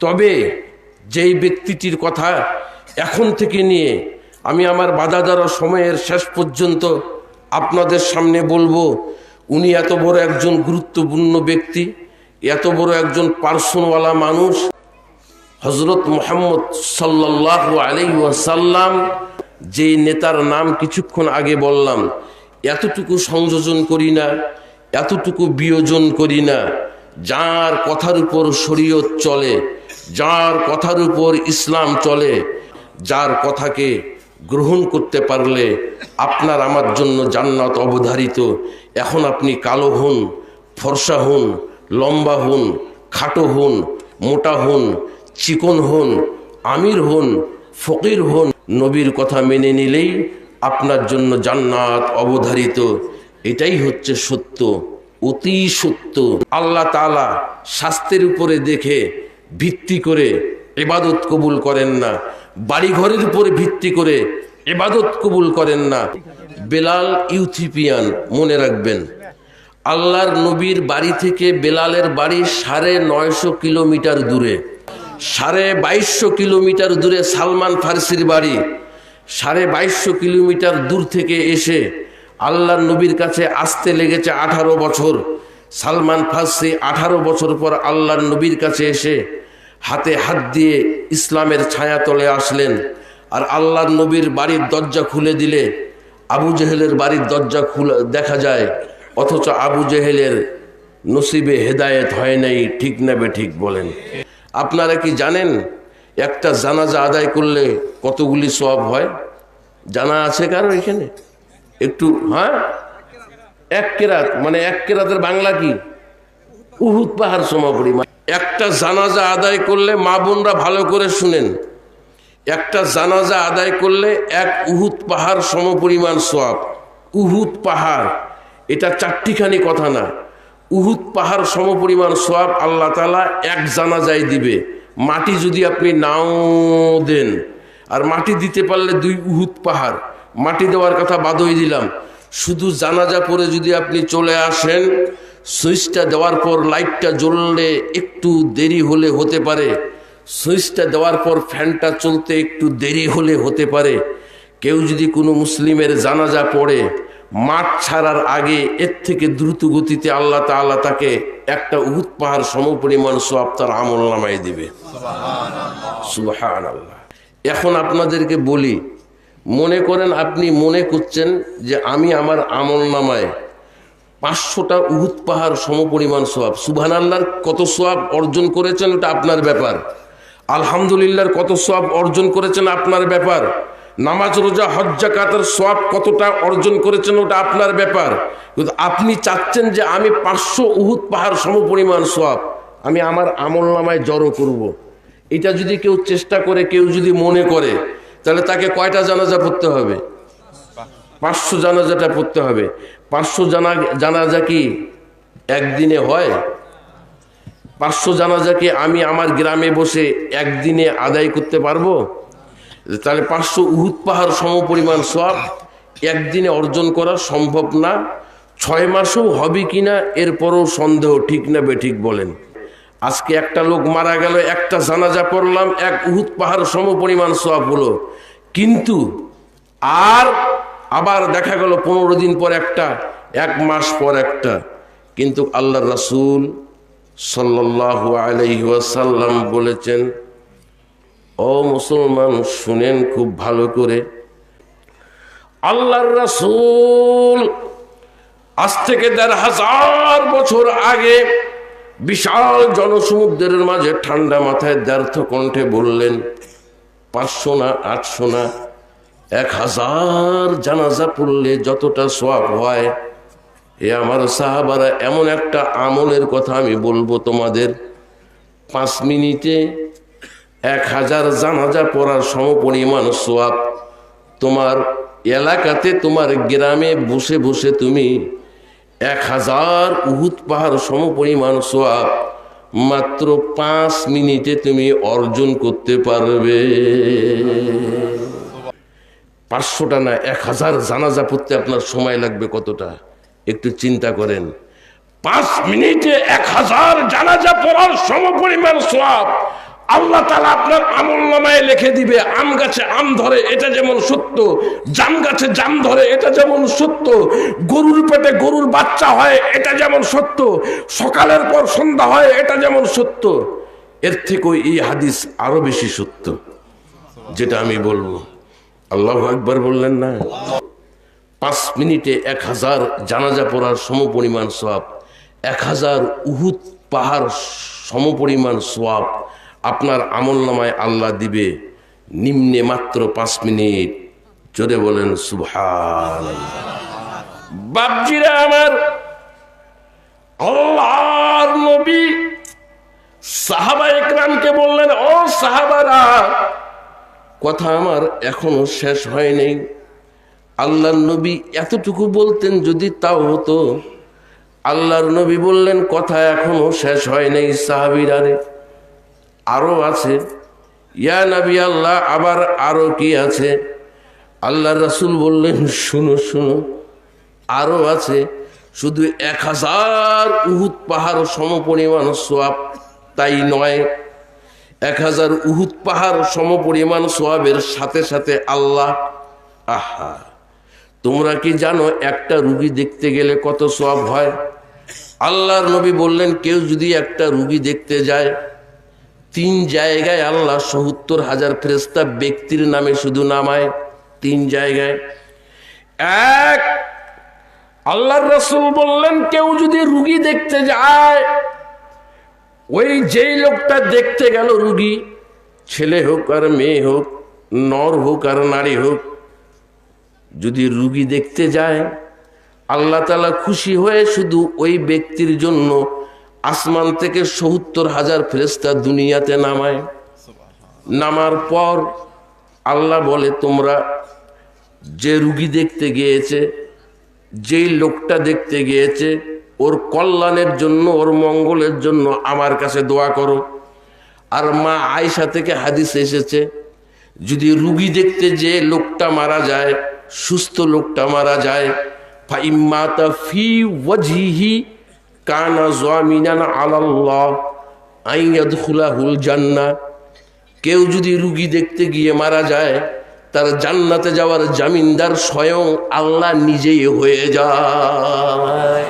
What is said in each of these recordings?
তবে যেই ব্যক্তিটির কথা এখন থেকে নিয়ে আমি আমার বাধা দেওয়ার সময়ের শেষ পর্যন্ত আপনাদের সামনে বলবো, উনি এত বড় একজন গুরুত্বপূর্ণ ব্যক্তি, এত বড় একজন পার্সনওয়ালা মানুষ, হযরত মুহাম্মদ সাল্লাল্লাহু আলাইহি ওয়াসাল্লাম, যে নেতার নাম কিছুক্ষণ আগে বললাম, এতটুকু সংযোজন করি না, এতটুকু বিয়োজন করি না, যার কথার উপর শরীয়ত চলে, যার কথার উপর ইসলাম চলে, যার কথাকে গ্রহণ করতে পারলে আপনার আমার জন্য জান্নাত অবধারিত। এখন আপনি কালো হন, ফর্সা হন, লম্বা হন, খাটো হন, মোটা হন, চিকন হন, আমির হন, ফকির হন, নবীর কথা মেনে নিলেই আপনার জন্য জান্নাত অবধারিত। এটাই হচ্ছে সত্য, অতি সত্য। আল্লাহ তাআলা স্বাস্থ্যের উপরে দেখে ভিত্তি করে ইবাদত কবুল করেন না, বাড়িঘরের উপরে ভিত্তি করে ইবাদত কবুল করেন না। বেলাল ইউথিপিয়ান, মনে রাখবেন, আল্লাহর নবীর বাড়ি থেকে বেলালের বাড়ি 950 কিলোমিটার দূরে, 2250 কিলোমিটার দূরে সালমান ফার্সির বাড়ি। 2250 কিলোমিটার দূর থেকে এসে আল্লাহর নবীর কাছে আসতে লেগেছে 18 বছর। সালমান ফার্সি 18 বছর পর আল্লাহর নবীর কাছে এসে হাতে হাত দিয়ে ইসলামের ছায়াতলে আসলেন। আর আল্লাহর নবীর বাড়ির দরজা খুলে দিলে আবু জেহেলের বাড়ির দরজা খুলে দেখা যায়, অথচ আবু জেহেলের নসিবে হেদায়েত হয় নাই। ঠিক না বেঠিক বলেন? আপনারা কি জানেন একটা জানাজা আদায় করলে কতগুলি সওয়াব হয়? জানা আছে কারো এখানে? একটু, হ্যাঁ, এক কেরাত, মানে এক কেরাতের বাংলা কি? উহুদ পাহাড় সমপরিমাণ। একটা জানাজা আদায় করলে, মা বোনরা ভালো করে শুনেন, একটা জানাজা আদায় করলে এক উহুদ পাহাড় সমপরিমাণ সওয়াব। উহুদ পাহাড়, এটা চারটিখানি কথা না, উহুদ পাহাড় সমপরিমাণ সওয়াব আল্লাহ তাআলা এক জানাজায় দিবে। মাটি যদি আপনি নাও দেন, আর মাটি দিতে পারলে 2 উহুদ পাহাড়। মাটি দেওয়ার কথা বাদই দিলাম, শুধু জানাজা পড়ে যদি আপনি চলে আসেন, সুইচটা দেওয়ার পর লাইটটা জ্বললে একটু দেরি হলে হতে পারে, সুইচটা দেওয়ার পর ফ্যানটা চলতে একটু দেরি হলে হতে পারে। কেউ যদি কোনো মুসলিমের জানাজা পড়ে মাঠ ছাড়ার আগে, এর থেকে দ্রুত গতিতে আল্লাহ তাআলা তাকে একটা উহুদ পাহাড় সমপরিমাণ সওয়াব তার আমলনামায় দিবে। সুবহানাল্লাহ। এখন আপনাদেরকে বলি, মনে করেন আপনি মনে করছেন যে আমি আমার আমলনামায় 500টা উহুদ পাহাড় সমপরিমাণ সওয়াব, সুবহানাল্লাহর কত সওয়াব অর্জন করেছেন ওটা আপনার ব্যাপার, আলহামদুলিল্লাহর কত সওয়াব অর্জন করেছেন আপনার ব্যাপার, নামাজ রোজা হজ যাকাতের সওয়াব কতটা অর্জন করেছেন ওটা আপনার ব্যাপার। কিন্তু আপনি চাচ্ছেন যে আমি 500 উহুদ পাহাড় সমপরিমাণ সওয়াব আমি আমার আমলনামায় জড়ো করব। এটা যদি কেউ চেষ্টা করে, কেউ যদি মনে করে, তাহলে তাকে কয়টা জানাজা পড়তে হবে? 500 জানাজাটা পড়তে হবে। 500 জানাজা কি একদিনে হয়? 500 জানাজা কি আমি আমার গ্রামে বসে একদিনে আদায় করতে পারবো? তাহলে 500 উহুদ পাহাড় সমপরিমাণ সওয়াব একদিনে অর্জন করা সম্ভব না। 6 মাসও হবে কিনা এরপরও সন্দেহ। ঠিক না বেঠিক বলেন? আজকে একটা লোক মারা গেল, একটা জানাজা পড়লাম, 1 উহুদ পাহাড় সমপরিমাণ সওয়াব হলো, কিন্তু আবার দেখা গেল 15 দিন পর একটা, 1 মাস পর একটা। কিন্তু আল্লাহর রাসূল সাল্লাল্লাহু আলাইহি ওয়াসাল্লাম বলেছেন, ও মুসলমান শুনেন খুব ভালো করে, আল্লাহর রাসূল আজ থেকে 1500 বছর আগে বিশাল জনসমুদ্রের মাঝে ঠান্ডা মাথায় দ্ব্যর্থ কণ্ঠে বললেন, 500 না 800 না 1000 জানাজা পড়লে যতটা সওয়াব হয়, এ আমার সাহাবারা, এমন একটা আমলের কথা আমি বলবো তোমাদের, 5 মিনিটে 1000 জানাজা পড়ার সমপরিমাণ সওয়াব। তোমার এলাকাতে, তোমার গ্রামে বসে বসে তুমি 1000 উহুদ পাহাড় সমপরিমাণ সওয়াব মাত্র 5 মিনিটে তুমি অর্জন করতে পারবে। 500টা না 1000 জানাজা পড়তে আপনার সময় লাগবে কতটা? একটু চিন্তা করেন। 5 মিনিটে 1000 জানাজা পড়ার সমপরিমাণ সওয়াব আল্লাহ তাআলা আপনার আমলনামায় লিখে দিবে আম গাছে আম ধরে এটা যেমন সত্য, জাম গাছে জাম ধরে এটা যেমন সত্য, গরুর পেটে গরুর বাচ্চা হয় এটা যেমন সত্য, সকালের পর সন্ধ্যা হয় এটা যেমন সত্য, এর থেকেও এই হাদিস আরো বেশি সত্য যেটা আমি বলবো। আল্লাহু আকবার বললেন না? 5 মিনিটে 1000 জানাজা পড়ার সমপরিমাণ সওয়াব, 1000 উহুদ পাহাড় সমপরিমাণ সওয়াব আপনার আমলনামায় আল্লাহ দিবে নিম্নে মাত্র 5 মিনিট। জোরে বলেন সুবহানাল্লাহ। বাপজিরা আমার, আল্লাহর নবী সাহাবায়ে কেরামকে বললেন, ও সাহাবারা, কথা আমার এখনো শেষ হয় নাই। আল্লাহর নবী এতটুকু বলতেন যদি তাও হতো। আল্লাহর নবী বললেন, কথা এখনো শেষ হয় নাই সাহাবীরা রে, আরো আছে। ইয়া নবী আল্লাহ, আবার আরো কি আছে? আল্লাহর রাসূল বললেন, শুনো শুনো, আরো আছে। শুধু 1000 উহুদ পাহাড় সমপরিমাণ সওয়াব তাই নয়, 1000 উহুদ পাহাড় সমপরিমাণ সওয়াবের সাথে সাথে আল্লাহ, আহা, তোমরা কি জানো একটা রুগী দেখতে গেলে কত সওয়াব হয়? আল্লাহর নবী বললেন, কেউ যদি একটা রুগী দেখতে যায়, 3 জায়গায় আল্লাহ ৭০,০০০ ফেরেশতা ব্যক্তির নামে শুধু নামায়। 3 জায়গায়। এক, আল্লাহর রাসূল বললেন, কেউ যদি রুগী দেখতে যায়, ওই যেই লোকটা দেখতে গেল রুগী, ছেলে হোক আর মেয়ে হোক, নর হোক আর নারী হোক, যদি রুগী দেখতে যায়, আল্লাহ তাআলা খুশি হয়ে শুধু ওই ব্যক্তির জন্য আসমান থেকে ৭০,০০০ ফেরেশতা দুনিয়াতে নামায়। নামার পর আল্লাহ বলে, তোমরা যে রুগী দেখতে গিয়েছে, যেই লোকটা দেখতে গিয়েছে, ওর কল্যাণের জন্য, ওর মঙ্গলের জন্য আমার কাছে দোয়া করো। আর মা আয়েশা থেকে হাদিস এসেছে, যদি রুগী দেখতে যে লোকটা মারা যায়, সুস্থ লোকটা মারা যায়, ফাইম্মাতা ফি ওয়াজহিহি কানা যামিনান আলাল্লাহ আইয়াদখুলাহুল জান্নাহ, কেউ যদি রুগী দেখতে গিয়ে মারা যায়, তার জান্নাতে যাওয়ার জামিনদার স্বয়ং আল্লাহ নিজেই হয়ে যায়।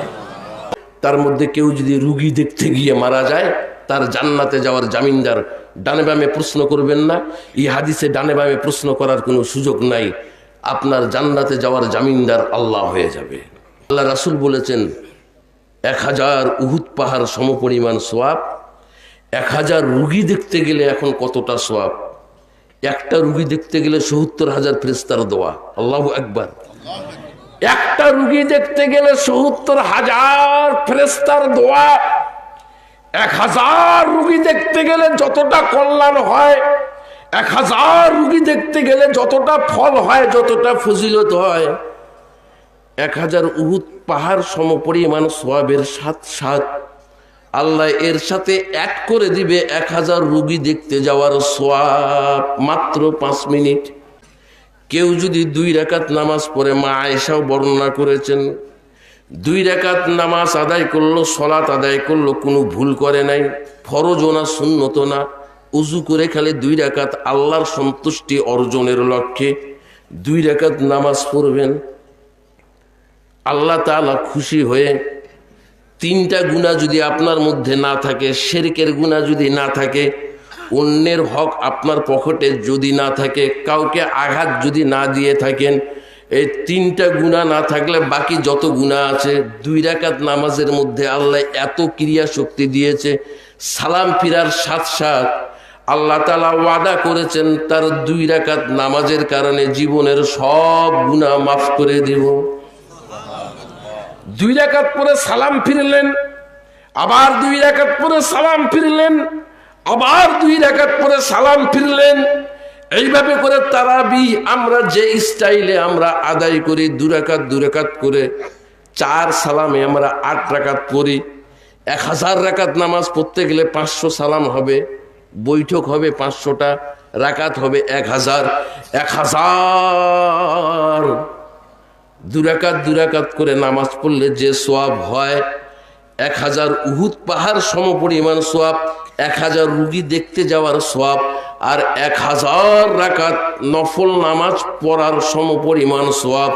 তার মধ্যে কেউ যদি রুগী দেখতে গিয়ে মারা যায়, তার জান্নাতে যাওয়ার জামিনদার। ডানে বামে প্রশ্ন করবেন না, এই হাদিসে ডানে বামে প্রশ্ন করার কোনো সুযোগ নাই। আপনার জান্নাতে যাওয়ার জামিনদার আল্লাহ হয়ে যাবে। আল্লাহ রাসূল বলেছেন, 1000 উহুদ পাহাড় সমপরিমাণ সওয়াব। 1000 রুগী দেখতে গেলে এখন কতটা সওয়াব? একটা রুগী দেখতে গেলে ৭০,০০০ ফেরেশতার দোয়া। আল্লাহু আকবার। একটা রুগী দেখতে গেলে ৭০,০০০ ফেরেশতার দোয়া। 1000 রুগী দেখতে গেলে যতটা কল্যাণ হয়, 1000 রুগী দেখতে গেলে যতটা ফল হয়, যতটা ফজিলত হয়, 1000 উহুদ পাহাড় সমপরিমাণ সওয়াবের সাথে আল্লাহ এর সাথে অ্যাড করে দিবে 1000 রুগী দেখতে যাওয়ার সওয়াব মাত্র 5 মিনিট। কেউ যদি 2 রাকাত নামাজ পড়ে, মা আয়েশাও বর্ণনা করেছেন, 2 রাকাত নামাজ আদায় করলো, সালাত আদায় করলো, কোনো ভুল করে নাই, ফরজও না সুন্নতও না, উজু করে খালি 2 রাকাত আল্লাহর সন্তুষ্টি অর্জনের লক্ষ্যে 2 রাকাত নামাজ পড়বেন, আল্লাহ তাআলা খুশি হয়ে 3টা গুনাহ যদি আপনার মধ্যে না থাকে, শিরকের গুনাহ যদি না থাকে, অন্যের হক আপনার পকেটে যদি না থাকে, কাউকে আঘাত যদি না দিয়ে থাকেন, এই 3টা গুনাহ না থাকলে বাকি যত গুনাহ আছে, 2 রাকাত নামাজের মধ্যে আল্লাহ এত ক্রিয়া শক্তি দিয়েছে। সালাম ফিরার সাথে আল্লাহ তাআলা ওয়াদা করেছেন, তার 2 রাকাত নামাজের কারণে জীবনের সব গুনাহ মাফ করে দেব। 2 রাকাত পরে সালাম ফিরলেন, আবার 2 রাকাত পরে সালাম ফিরলেন, আবার 2 রাকাত পরে সালাম ফিরলেন। এইভাবে করে তারাবি আমরা যে স্টাইলে আমরা আদায় করি, 2 রাকাত 2 রাকাত করে 4 সালামে আমরা 8 রাকাত পড়ি। 1000 রাকাত নামাজ পড়তে গেলে 500 সালাম হবে, বৈঠক হবে 500টা, রাকাত হবে 1000। 1000 2 রাকাত 2 রাকাত করে নামাজ পড়লে যে সওয়াব হয়, 1000 উহুদ পাহাড় সমপরিমাণ সওয়াব 1000 রুগী দেখতে যাওয়ার সওয়াব আর 1000 রাকাত নফল নামাজ পড়ার সমপরিমাণ সওয়াব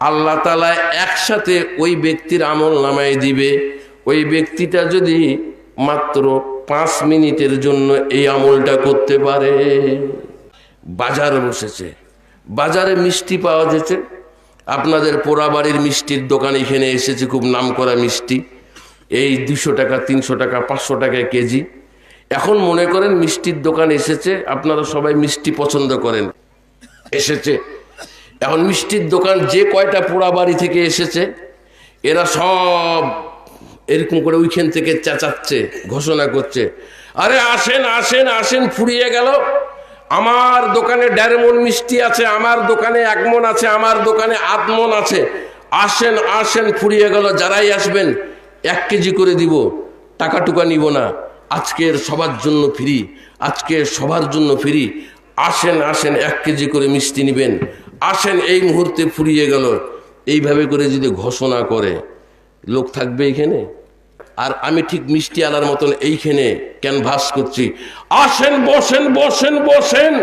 আল্লাহ তাআলা একসাথে ওই ব্যক্তির আমল নামায় দিবে। ওই ব্যক্তিটা যদি মাত্র 5 মিনিটের জন্য এই আমলটা করতে পারে। বাজারে বসেছে, বাজারে মিষ্টি পাওয়া যাচ্ছে, আপনাদের পোড়াবাড়ির মিষ্টির দোকান এখানে এসেছে, খুব নামকরা মিষ্টি, এই 200 টাকা 300 টাকা 500 টাকা কেজি। এখন মনে করেন মিষ্টির দোকান এসেছে, আপনারা সবাই মিষ্টি পছন্দ করেন, এসেছে। এখন মিষ্টির দোকান যে কয়টা পোড়াবাড়ি থেকে এসেছে এরা সব এরকম করে ওইখান থেকে চেঁচাচ্ছে, ঘোষণা করছে, আরে আসেন আসেন আসেন, ফুরিয়ে গেল, আমার দোকানে 1.5 মণ মিষ্টি আছে, আমার দোকানে 1 মণ আছে, আমার দোকানে 8 মণ আছে, আসেন আসেন, ফুরিয়ে গেল, যারাই আসবেন 1 কেজি করে দিব, টাকা টুকা নিব না, আজকের সবার জন্য ফ্রি, আজকে সবার জন্য ফ্রি, আসেন আসেন 1 কেজি করে মিষ্টি নেবেন, আসেন, এই মুহূর্তে ফুরিয়ে গেল। এইভাবে করে যদি ঘোষণা করে লোক থাকবে এখানে? আর আমি ঠিক মিষ্টি আলার মতন এইখানে ক্যানভাস করছি, আসেন বসেন বসেন বসেন,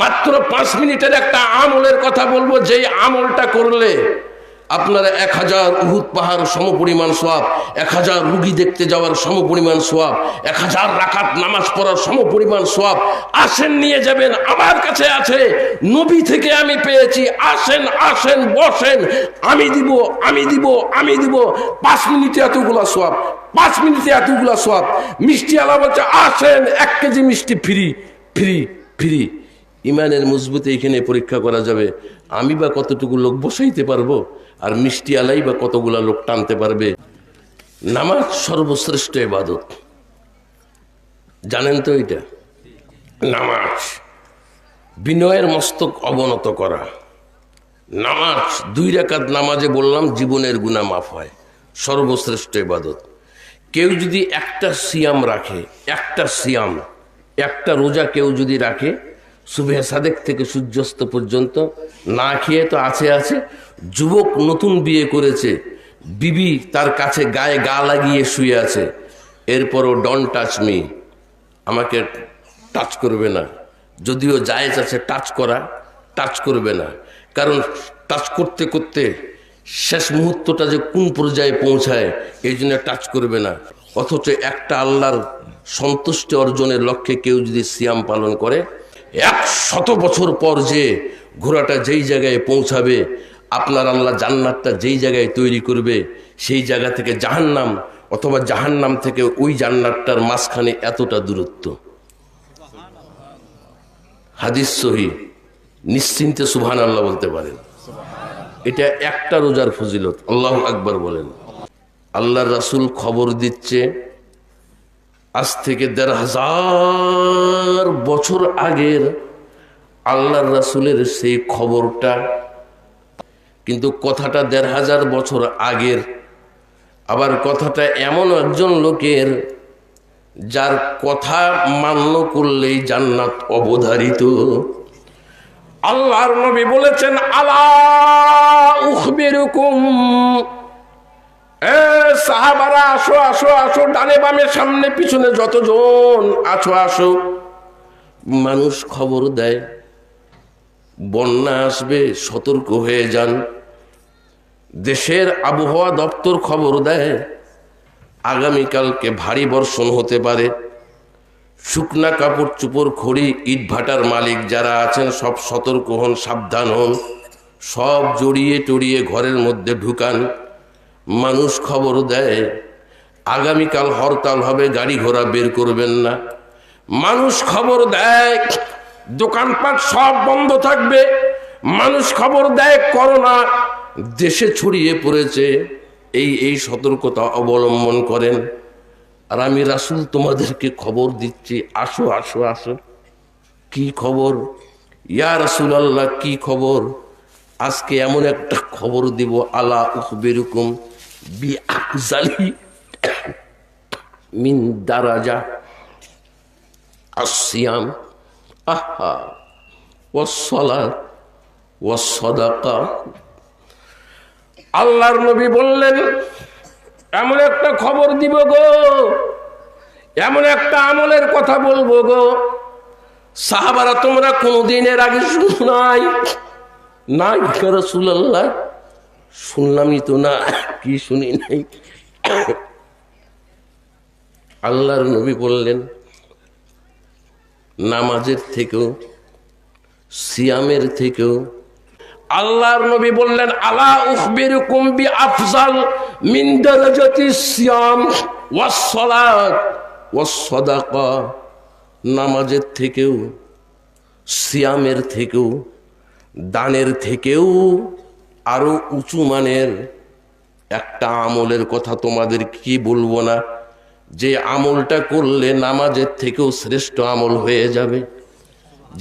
মাত্র 5 মিনিটের একটা আমলের কথা বলবো, যেই আমলটা করলে আপনারা 1000 উহুদ পাহাড় সমপরিমাণ সওয়াব, 1000 রুগী দেখতে যাওয়ার সমপরিমাণ সওয়াব, 1000 রাকাত নামাজ পড়ার সমপরিমাণ সওয়াব। আসেন, নিয়ে যাবেন, আমার কাছে আছে, নবী থেকে আমি পেয়েছি, আসেন আসেন বসেন, আমি দিব আমি দিব আমি দিব। 5 মিনিটে এতগুলা সওয়াব, 5 মিনিটে এতগুলা সওয়াব। মিষ্টি আলা বলছে আসেন, 1 কেজি মিষ্টি ফ্রি ফ্রি ফ্রি। ইমানের মজবুতি এখানে পরীক্ষা করা যাবে, আমি বা কতটুকু লোক বসাইতে পারবো, আর মিষ্টি আলাই বা কতগুলা লোক টানতে পারবে। নামাজ সর্বশ্রেষ্ঠ ইবাদত, জানেন তো? এটা নামাজ বিনয়ের মস্তক অবনত করা। নামাজ 2 রাকাত নামাজে বললাম জীবনের গুনাহ মাফ হয়, সর্বশ্রেষ্ঠ ইবাদত। কেউ যদি একটা সিয়াম রাখে, একটা রোজা কেউ যদি রাখে, সুবহে সাদেক থেকে সূর্যাস্ত পর্যন্ত না খেয়ে তো আছে। যুবক নতুন বিয়ে করেছে, বিবি তার কাছে গায়ে গা লাগিয়ে শুয়ে আছে, এরপরও ডন্ট টাচ মি, আমাকে টাচ করবে না, যদিও জায়েজ আছে টাচ করা, টাচ করবে না, কারণ টাচ করতে করতে শেষ মুহূর্তটা যে কোন পর্যায়ে পৌঁছায় এই জন্য টাচ করবে না। অথচ একটা আল্লাহর সন্তুষ্টি অর্জনের লক্ষ্যে কেউ যদি সিয়াম পালন করে, 100 বছর পর যে ঘোড়াটা যেই জায়গায় পৌঁছাবে, আপনার আল্লাহ জান্নাতটা যেই জায়গায় তৈরি করবে, সেই জায়গা থেকে জাহান্নাম, অথবা জাহান্নাম থেকে ওই জান্নাতটার মাঝখানে এতটা দূরত্ব। হাদিস সহিহ, নিশ্চিন্তে সুবহানাল্লাহ বলতে পারেন। এটা একটা রোজার ফজিলত, আল্লাহু আকবার বলেন। আল্লাহর রাসূল খবর দিচ্ছে আজ থেকে 1500 বছর আগের আল্লাহর রাসূলের সেই খবরটা, কিন্তু কথাটা 1500 বছর আগের, আবার কথাটা এমন একজন লোকের যার কথা মান্য করলেই জান্নাত অবধারিত। আল্লাহর নবী বলেছেন, আলা উখবিরুকুম, সাহাবারা আসো আসো আসো, ডানে বামে সামনে পিছনে যতজন আছো আসো। মানুষ খবর দেয় বন্যা আসবে, সতর্ক হয়ে যান। দেশের আবহাওয়া দপ্তর খবর দেয় আগামীকালকে ভারী বর্ষণ হতে পারে। শুকনা কাপড় চুপড় খড়ি ইট ভাটার মালিক যারা আছেন সব সতর্ক হন, সাবধান হন, সব জড়িয়ে টড়িয়ে ঘরের মধ্যে ঢুকান। মানুষ খবর দেয় আগামীকাল হরতাল হবে, গাড়ি ঘোড়া বের করবেন না। মানুষ খবর দেয় দোকানপাট সব বন্ধ থাকবে। মানুষ খবর দেয় করোনা দেশে ছড়িয়ে পড়েছে, এই সতর্কতা অবলম্বন করেন। আর আমি রাসূল তোমাদেরকে খবর দিচ্ছি, আসো আসো আসো। কি খবর ইয়া রাসূলুল্লাহ? কি খবর? আজকে এমন একটা খবর দিব, আলা উখবিরুকুম বিআফজালি মিন দারাজা আসসিয়াম আহা ওয়াসসালাত ওয়াসসাদাকা। আল্লাহর নবী বললেন, এমন একটা খবর দিব গো, এমন একটা আমলের কথা বলবো গো, সাহাবারা তোমরা কোনদিন এর আগে শুনো নাই? নাই ইয়া রাসূলুল্লাহ, শুনলামই তো না, কি শুনি নাই। আল্লাহর নবী বললেন, নামাজের থেকেও সিয়ামের থেকেও, আল্লাহর নবী বললেন, আলা উখবিরুকুম বিআফজাল মিন দারাজাতিস সিয়াম ওয়াস সালাত ওয়াস সাদাকা। নামাজের থেকেও, সিয়ামের থেকেও, দানের থেকেও আরো উঁচু মানের একটা আমলের কথা তোমাদের কি বলবো না, যে আমলটা করলে নামাজের থেকেও শ্রেষ্ঠ আমল হয়ে যাবে,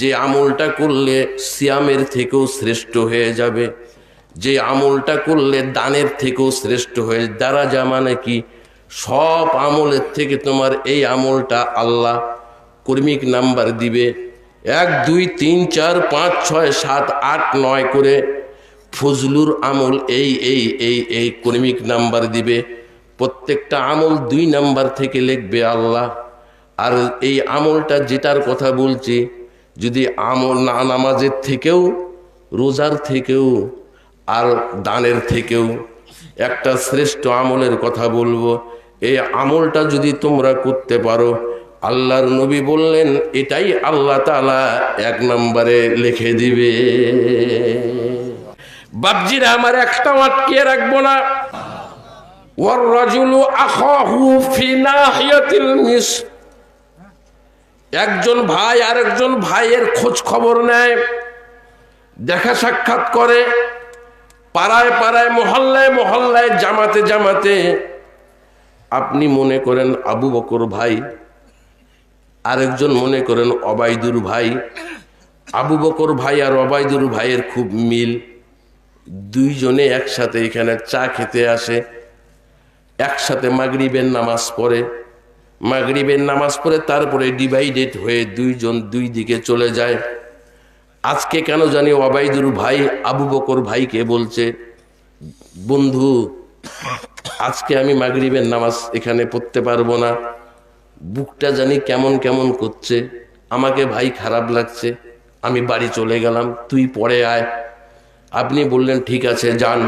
যে আমলটা করলে সিয়ামের থেকেও শ্রেষ্ঠ হয়ে যাবে, যে আমলটা করলে দানের থেকেও শ্রেষ্ঠ হয়ে, দারাজা মানে কি, সব আমলের থেকে তোমার এই আমলটা আল্লাহ কর্মিক নাম্বার দিবে, 1 2 3 4 5 6 7 8 9 করে ফজলুর আমল এই এই এই এই কর্মিক নাম্বার দিবে। প্রত্যেকটা আমল 2 নাম্বার থেকে লিখবে আল্লাহ। আর এই আমলটা যেটার কথা বলছি, যদি আমল না, নামাজের থেকেও, রোজার থেকেও আর দানের থেকেও একটা শ্রেষ্ঠ আমলের কথা বলবো, এই আমলটা যদি তোমরা করতে পারো, আল্লাহর নবী বললেন এটাই আল্লাহ তাআলা 1 নম্বরে লিখে দিবে। বাপজিরা আমার, একটা আটকে রাখবো না। ওয়ার রাজুলু আখাহু ফি নাহিয়াতিল মিস, একজন ভাই আরেকজন ভাইয়ের খোঁজ খবর নেয়, দেখা সাক্ষাৎ করে, পাড়ায় পাড়ায়, মহল্লায় মহল্লায়, জামাতে জামাতে। আপনি মনে করেন আবু বকর ভাই, আরেকজন মনে করেন ওবাইদুর ভাই। আবু বকর ভাই আর ওবাইদুর ভাইয়ের খুব মিল, দুইজনে একসাথে এখানে চা খেতে আসে, একসাথে মাগরিবের নামাজ পড়ে, মাগরিবের নামাজ পড়ে তারপরে ডিভাইডেড হয়ে দুইজন দুই দিকে চলে যায়। আজকে কেন জানি ওবাইদুর ভাই আবু বকর ভাইকে বলছে, বন্ধু আজকে আমি মাগরিবের নামাজ এখানে পড়তে পারবো না, বুকটা জানি কেমন কেমন করছে, আমাকে ভাই খারাপ লাগছে, আমি বাড়ি চলে গেলাম, তুই পরে আয়। আপনি বললেন ঠিক আছে যান,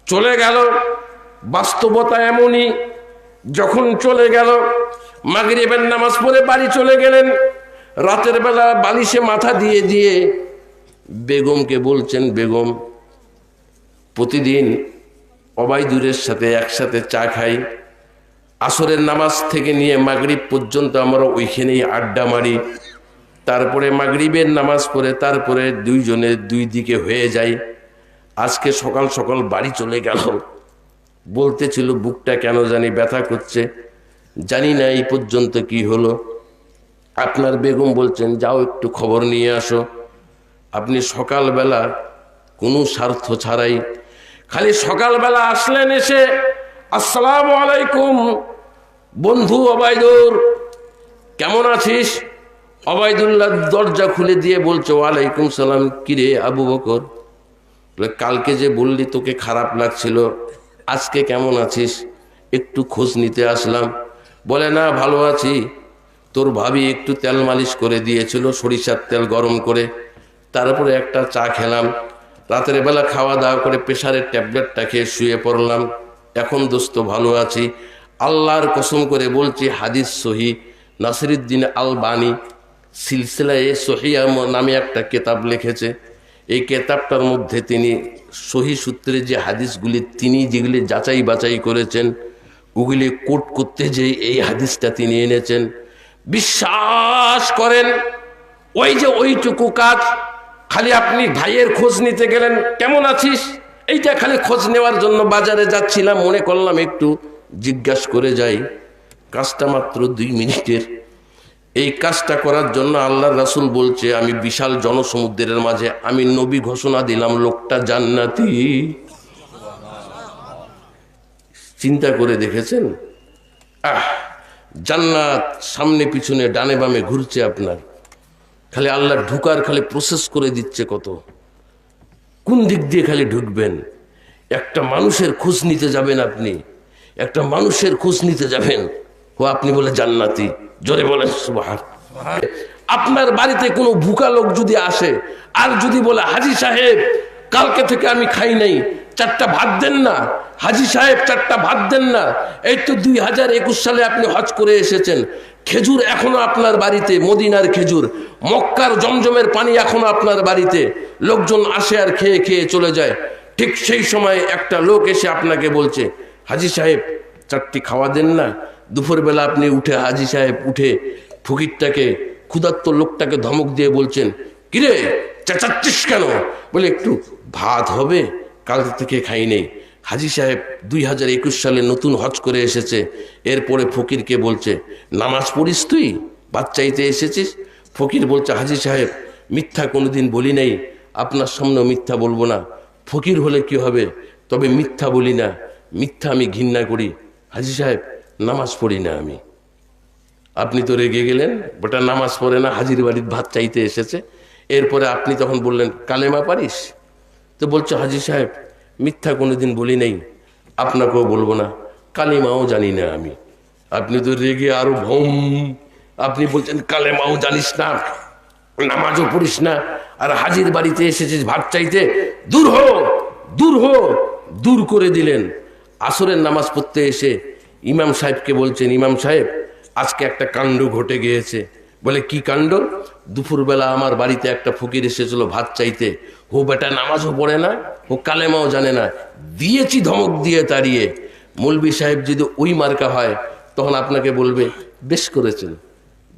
চলে গেল। বাস্তবতা এমনই, যখন চলে গেল, মাগরিবের নামাজ পড়ে বাড়ি চলে গেলেন, রাতের বেলা বালিশে মাথা দিয়ে দিয়ে বেগমকে বলছেন, বেগম প্রতিদিন ওবাইদুরের সাথে একসাথে চা খাই, আসরের নামাজ থেকে নিয়ে মাগরিব পর্যন্ত আমরা ওইখানেই আড্ডা মারি, তারপরে মাগরিবের নামাজ পড়ে তারপরে দুইজনের দুই দিকে হয়ে যায়। আজকে সকাল সকাল বাড়ি চলে গেল, বলতেছিল বুকটা কেন জানি ব্যথা করছে, জানি না এই পর্যন্ত কি হলো। আপনার বেগম বলছেন যাও একটু খবর নিয়ে আসো। আপনি সকালবেলা কোনো স্বার্থ ছাড়াই খালি সকালবেলা আসলেন, এসে আসসালামু আলাইকুম বন্ধু ওবাইদুর, কেমন আছিস? ওবাইদুল্লাহ দরজা খুলে দিয়ে বলছে ওয়ালাইকুম সালাম। কিরে আবু বকর? কালকে যে বললি তোকে খারাপ লাগছিল, আজকে কেমন আছিস? একটু খোঁজ নিতে আসলাম। বলে না ভালো আছি, তোর ভাবি একটু তেল মালিশ করে দিয়েছিল, সরিষার তেল গরম করে, তারপরে একটা চা খেলাম, রাতের বেলা খাওয়া দাওয়া করে প্রেশারের ট্যাবলেটটা খেয়ে শুয়ে পড়লাম, এখন দোস্ত ভালো আছি। আল্লাহর কসম করে বলছি, হাদিস সহি, নাসিরুদ্দিন আলবানী সিলসিলায়ে সহিয়া নামে একটা কেতাব লিখেছে। এই কেতাবটার মধ্যে তিনি সহি সূত্রে যে হাদিসগুলি তিনি যেগুলি যাচাই বাছাই করেছেন, ওগুলি কোট করতে যে এই হাদিসটা তিনি এনেছেন। বিশ্বাস করেন, ওই যে ওইটুকু কাজ, খালি আপনি ভাইয়ের খোঁজ নিতে গেলেন, কেমন আছিস, এইটা খালি খোঁজ নেওয়ার জন্য বাজারে যাচ্ছিলাম, মনে করলাম একটু জিজ্ঞাসা করে যাই, কাজটা মাত্র 2 মিনিটের। এই কাজটা করার জন্য আল্লাহর রাসূল বলছে, আমি বিশাল জনসমুদ্রের মাঝে আমি নবী ঘোষণা দিলাম লোকটা জান্নাতি। চিন্তা করে দেখেছেন? জান্নাত সামনে পিছনে ডানে বামে ঘুরছে আপনার, খালি আল্লাহ ঢুকার খালি প্রসেস করে দিচ্ছে কত, কোন দিক দিয়ে খালি ঢুকবেন। একটা মানুষের খোঁজ নিতে যাবেন, আপনি একটা মানুষের খোঁজ নিতে যাবেন, ও আপনি বলে জান্নাতি, জোরে বলেন সুবহান। আপনার বাড়িতে কোনো ভুকা লোক যদি আসে আর যদি বলে হাজী সাহেব কালকে থেকে আমি খাই নাই, 4টা ভাত দেন না, হাজী সাহেব 4টা ভাত দেন না, এই তো 2021 সালে আপনি হজ করে এসেছেন, খেজুর এখনো আপনার বাড়িতে, মদিনার খেজুর, মক্কার জমজমের পানি এখনো আপনার বাড়িতে, লোকজন আসে আর খেয়ে খেয়ে চলে যায়। ঠিক সেই সময় একটা লোক এসে আপনাকে বলছে হাজী সাহেব 4টি খাওয়া দেন না। দুপুরবেলা আপনি উঠে, হাজী সাহেব উঠে ফকিরটাকে, ক্ষুধার্ত লোকটাকে ধমক দিয়ে বলছেন, কিরে চেঁচাচ্ছিস কেন? বলে একটু ভাত হবে, কাল থেকে খাই নেই। হাজী সাহেব 2021 সালে নতুন হজ করে এসেছে। এরপরে ফকিরকে বলছে, নামাজ পড়িস তুই, ভাত চাইতে এসেছিস? ফকির বলছে, হাজী সাহেব মিথ্যা কোনোদিন বলি নাই, আপনার সামনে মিথ্যা বলবো না। ফকির হলে কি হবে, তবে মিথ্যা বলি না, মিথ্যা আমি ঘৃণা করি। হাজী সাহেব নামাজ পড়ি না আমি। আপনি তো রেগে গেলেন, বেটা নামাজ পড়ে না, হাজির বাড়ির ভাত চাইতে এসেছে। এরপরে আপনি তখন বললেন, কালেমা পারিস? তো বলছো, হাজী সাহেব মিথ্যা কোনোদিন বলি নাই, আপনাকেও বলবো না, কালেমাও জানি না আমি। আপনি তো রেগে আরো ভম, আপনি বলছেন কালেমাও জানিস না, নামাজও পড়িস না, আর হাজির বাড়িতে এসেছিস ভাত চাইতে, দূর হো, দূর হো। দূর করে দিলেন। আসরের নামাজ পড়তে এসে ইমাম সাহেবকে বলছেন, ইমাম সাহেব আজকে একটা কাণ্ড ঘটে গিয়েছে। বলে কি কাণ্ড? দুপুরবেলা আমার বাড়িতে একটা ফকির এসেছিল ভাত চাইতে, ও বেটা নামাজও পড়ে না, ও কালেমাও জানে না, দিয়েছি ধমক দিয়ে তাড়িয়ে। মৌলভী সাহেব যদি ওই মার্কা হয় তখন আপনাকে বলবে বেশ করেছেন,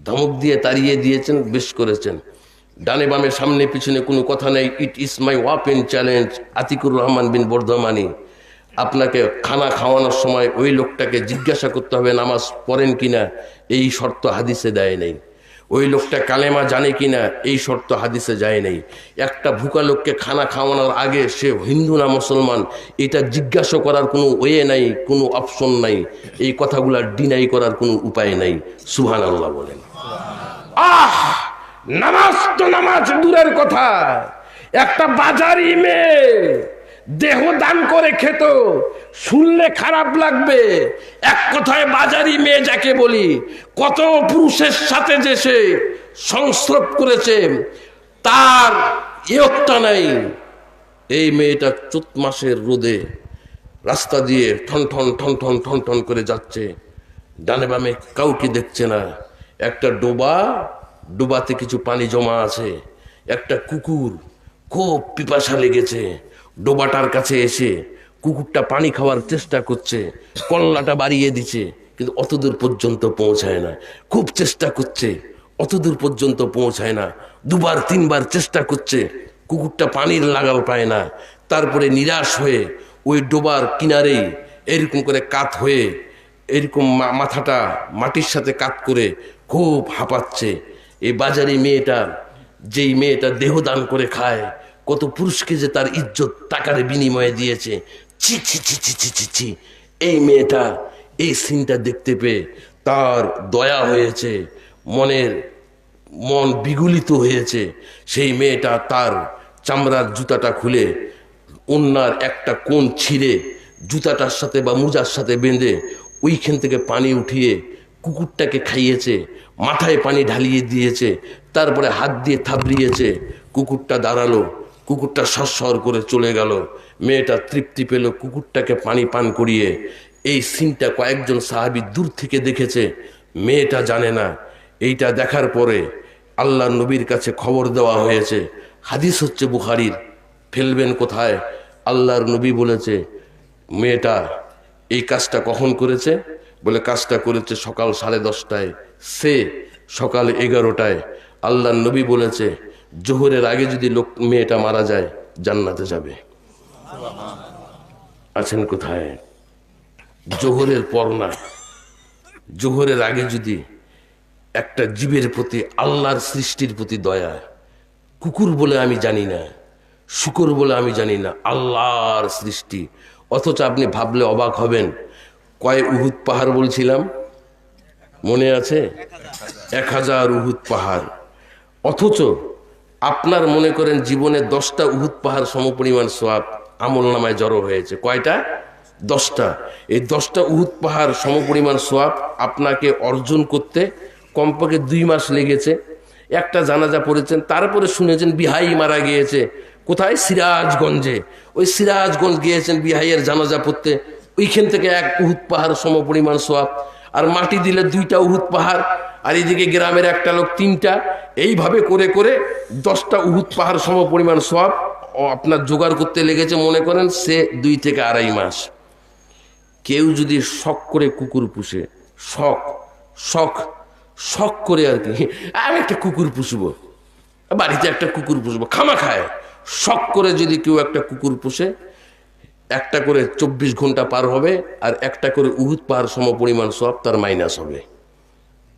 ধমক দিয়ে তাড়িয়ে দিয়েছেন, বেশ করেছেন। ডানে বামে সামনে পিছনে কোনো কথা নেই, it is my open challenge, Atikur Rahman Bin Bardhamani. আপনাকে খানা খাওয়ানোর সময় ওই লোকটাকে জিজ্ঞাসা করতে হবে নামাজ পড়েন কিনা, এই শর্ত হাদিসে দেয় নাই। ওই লোকটা কালেমা জানে কিনা, এই শর্ত হাদিসে যায় নাই। একটা ভুকা লোককে খানা খাওয়ানোর আগে সে হিন্দু না মুসলমান এটা জিজ্ঞাসা করার কোনো ওয়ে নাই, কোনো অপশন নাই, এই কথাগুলা ডিনাই করার কোনো উপায় নাই। সুবহানাল্লাহ বলেন। নামাজ তো নামাজ দূরের কথা, একটা বাজারি মেয়ে দেহ দান করে খেত, শুনলে খারাপ লাগবে। এক কথায় বাজারি মেয়ে যাকে বলি, কত পুরুষের সাথে যে সে সংস্রব করেছে তার ইয়ত্তা নাই। এই মেয়েটা চৈত মাসের রোদে রাস্তা দিয়ে ঠন ঠন ঠন ঠন ঠন ঠন করে যাচ্ছে, ডানে বামে কাউকে দেখছে না। একটা ডোবাতে কিছু পানি জমা আছে, একটা কুকুর খুব পিপাসা লেগেছে, ডোবাটার কাছে এসে কুকুরটা পানি খাওয়ার চেষ্টা করছে, কল্লাটা বাড়িয়ে দিচ্ছে, কিন্তু অতদূর পর্যন্ত পৌঁছায় না। খুব চেষ্টা করছে, অতদূর পর্যন্ত পৌঁছায় না। 2বার 3বার চেষ্টা করছে, কুকুরটা পানির লাগাল পায় না। তারপরে নিরাশ হয়ে ওই ডোবার কিনারেই এরকম করে কাত হয়ে, এরকম মাথাটা মাটির সাথে কাত করে খুব হাঁপাচ্ছে। এই বাজারে মেয়েটা, যেই মেয়েটা দেহ দান করে খায়, কত পুরুষকে যে তার ইজ্জত টাকার বিনিময়ে দিয়েছে, ছি ছি ছি ছি ছি ছি ছি। এই মেয়েটা এই সিনটা দেখতে পেয়ে তার দয়া হয়েছে, মন বিগলিত হয়েছে। সেই মেয়েটা তার চামড়ার জুতাটা খুলে ওন্নার একটা কোণ ছিঁড়ে জুতাটার সাথে বা মোজার সাথে বেঁধে ওইখান থেকে পানি উঠিয়ে কুকুরটাকে খাইয়েছে, মাথায় পানি ঢালিয়ে দিয়েছে, তারপরে হাত দিয়ে থাবড়িয়েছে। কুকুরটা দাঁড়ালো, কুকুরটা সর করে চলে গেল। মেয়েটা তৃপ্তি পেল কুকুরটাকে পানি পান করিয়ে। এই সিনটা কয়েকজন সাহাবী দূর থেকে দেখেছে, মেয়েটা জানে না। এইটা দেখার পরে আল্লাহর নবীর কাছে খবর দেওয়া হয়েছে। হাদিস হচ্ছে বুখারীর। ফেলবেন কোথায়? আল্লাহর নবী বলেছে মেয়েটা এই কাজটা কখন করেছে? বলে কাজটা করেছে সকাল 10:30টায়, সে সকাল 11টায়। আল্লাহর নবী বলেছে জোহরের আগে যদি মেয়েটা মারা যায় জান্নাতে যাবে। আছেন কোথায়? জোহরের পর না, জোহরের আগে যদি একটা জীবের প্রতি, আল্লাহর সৃষ্টির প্রতি দয়া, কুকুর বলে আমি জানি না, শুকর বলে আমি জানি না, আল্লাহর সৃষ্টি। অথচ আপনি ভাবলে অবাক হবেন, কয় উহুদ পাহাড় বলছিলাম মনে আছে? 1000 উহুদ পাহাড়। অথচ আপনার মনে করেন জীবনে 10টা উহুদ পাহাড় সমপরিমাণ সওয়াব আমল নামায় জড়ো হয়েছে। কয়টা? 10টা। এই 10টা উহুদ পাহাড় সমপরিমাণ সওয়াব আপনাকে অর্জন করতে কমপক্ষে 2 মাস লেগেছে। একটা জানাজা পড়েছেন, তারপরে শুনেছেন বিহাই মারা গিয়েছে কোথায়, সিরাজগঞ্জে। ওই সিরাজগঞ্জ গিয়েছেন বিহাইয়ের জানাজা পড়তে, ওইখান থেকে 1 উহুদ পাহাড় সমপরিমাণ সওয়াব। আর মাটি দিলে 2টা উহুদ পাহাড়, আর এইদিকে গ্রামের একটা লোক 3টা। এইভাবে করে করে 10টা উহুদ পাহাড় সমপরিমাণ সওয়াব আপনার জোগাড় করতে লেগেছে মনে করেন সে 2 থেকে 2.5 মাস। কেউ যদি শখ করে কুকুর পুষে, শখ শখ শখ করে আর কি, আমি একটা কুকুর পুষবো, বাড়িতে একটা কুকুর পুষবো, খামা খায় শখ করে যদি কেউ একটা কুকুর পুষে, একটা করে 24 ঘন্টা পার হবে, আর একটা করে উহুদ পাহাড় সমপরিমাণ সওয়াব তার মাইনাস হবে।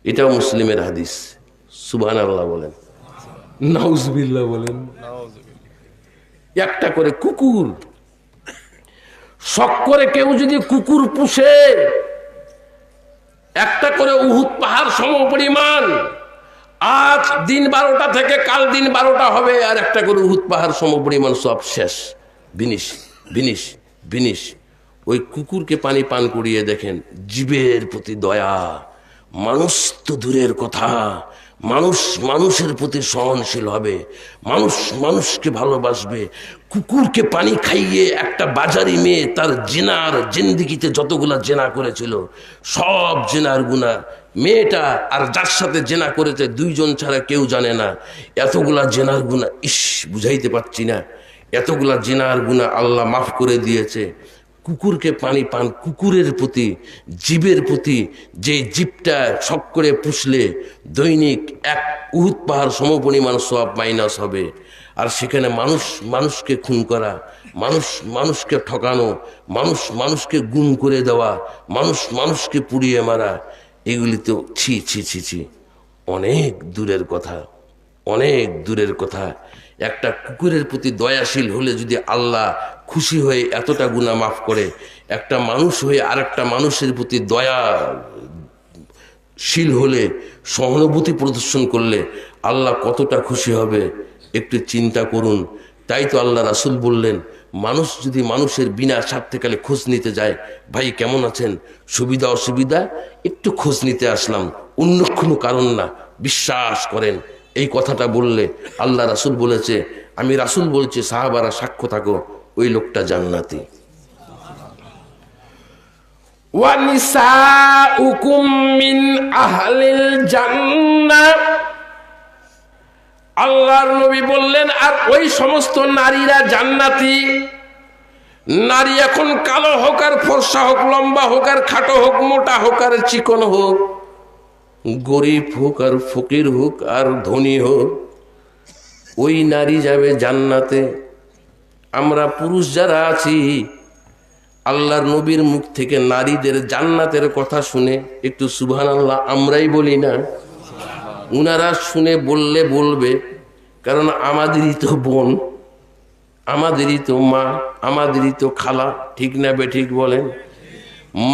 এটাও মুসলিমের হাদিস। সুবহানাল্লাহ বলেন, নাউজুবিল্লাহ বলেন। একটা করে কুকুর, শখ করে কেউ যদি কুকুর পুষে, একটা করে উহুদ পাহাড় সমপরিমাণ, আজ দিন 12টা থেকে কাল দিন 12টা হবে, আর একটা করে উহুদ পাহাড় সমপরিমাণ সব শেষ, বিনিশ বিনিশ বিনিশ। ওই কুকুরকে পানি পান করিয়ে দেখেন, জীবের প্রতি দয়া। মানুষ তো দূরের কথা, মানুষ মানুষের প্রতি সহনশীল হবে, মানুষ মানুষকে ভালোবাসবে। কুকুরকে পানি খাইয়ে একটা বাজারি মেয়ে তার জেনার জিন্দিগিতে যতগুলা জেনা করেছিল সব জেনার গুনাহ মেয়েটা আর যার সাথে জেনা করেছে 2 জন ছাড়া কেউ জানে না। এতগুলা জেনার গুনাহ, বুঝাইতে পারছি না, এতগুলা জেনার গুনাহ আল্লাহ মাফ করে দিয়েছে। কুকুরকে পানি পান, কুকুরের প্রতি, জীবের প্রতি, যে জীবটা শখ করে পুষলে দৈনিক 1 উহুদ পাহাড় সমপরিমাণ সওয়াব মাইনাস হবে। আর সেখানে মানুষ মানুষকে খুন করা, মানুষ মানুষকে ঠকানো, মানুষ মানুষকে গুম করে দেওয়া, মানুষ মানুষকে পুড়িয়ে মারা, এগুলি তো ছি ছি ছি ছি, অনেক দূরের কথা, অনেক দূরের কথা। একটা কুকুরের প্রতি দয়াশীল হলে যদি আল্লাহ খুশি হয়ে এতটা গুনাহ মাফ করে, একটা মানুষ হয়ে আরেকটা মানুষের প্রতি দয়াশীল হলে, সহানুভূতি প্রদর্শন করলে আল্লাহ কতটা খুশি হবে একটু চিন্তা করুন। তাই তো আল্লাহ রাসূল বললেন, মানুষ যদি মানুষের বিনা স্বার্থে খোঁজ নিতে যায়, ভাই কেমন আছেন, সুবিধা অসুবিধা, একটু খোঁজ নিতে আসলাম, অন্য কোনো কারণ না, বিশ্বাস করেন এই কথাটা বললে আল্লাহ রাসূল বলেছে, আমি রাসূল বলছি, সাহাবারা সাক্ষ্য থাকো, ওই লোকটা জান্নাতি। ওয়া নিসাউকুম মিন আহলিল জান্নাহ, আল্লাহর নবী বললেন, আর ওই সমস্ত নারীরা জান্নাতি। নারী এখন কালো হোক আর ফর্সা হোক, লম্বা হোক আর খাটো হোক, মোটা হোক আর চিকন হোক, গরিব হোক আর ফকির হোক আর ধনী হোক, ওই নারী যাবে জান্নাতে। আমরা পুরুষ যারা আছি, আল্লাহর নবীর মুখ থেকে নারীদের জান্নাতের কথা শুনে একটু সুবহানাল্লাহ আমরাই বলি না? উনারা শুনে বললে বলবে, কারণ আমাদেরই তো বোন, আমাদেরই তো মা, আমাদেরই তো খালা, ঠিক না বেঠিক বলেন?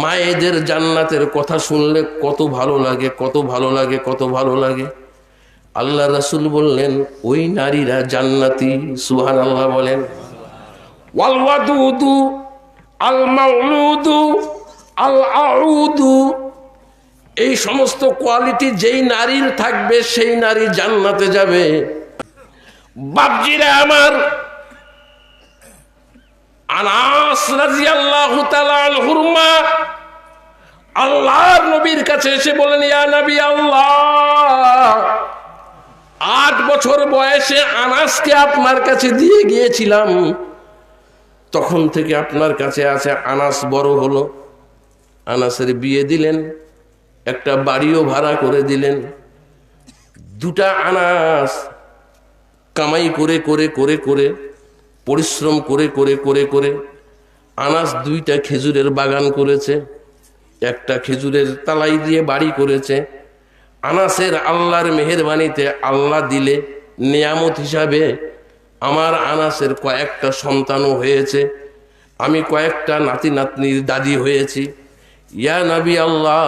মায়েদের জান্নাতের কথা শুনলে কত ভালো লাগে, কত ভালো লাগে, কত ভালো লাগে। আল্লাহ রাসূল বললেন, ওই নারীরা জান্নাতি। সুবহানাল্লাহ বলেন। ওয়াল ওয়াদুদু আল মাউলুদু আল আউদু, এই সমস্ত কোয়ালিটি যেই নারীর থাকবে সেই নারী জান্নাতে যাবে। বাপজিরা আমার, আনাস রাদিয়াল্লাহু তাআলা আনহুর মা আল্লাহর নবীর কাছে এসে বলেন, ইয়া নবী আল্লাহ, 8 বছর বয়সে আনাসকে আপনার কাছে দিয়ে গিয়েছিলাম, তখন থেকে আপনার কাছে আছে। আনাস বড় হলো, আনাসের বিয়ে দিলেন, একটা বাড়িও ভাড়া করে দিলেন। 2টা আনাস কামাই করে করে করে করে, পরিশ্রম করে করে করে করে আনাস 2টা খেজুরের বাগান করেছে, একটা খেজুরের তালাই দিয়ে বাড়ি করেছে। আনাসের আল্লাহর মেহেরবানিতে আল্লাহ দিলে নিয়ামত হিসাবে আমার আনাসের কয়েকটা সন্তানও হয়েছে, আমি কয়েকটা নাতি নাতনির দাদি হয়েছি। ইয়া নবী আল্লাহ,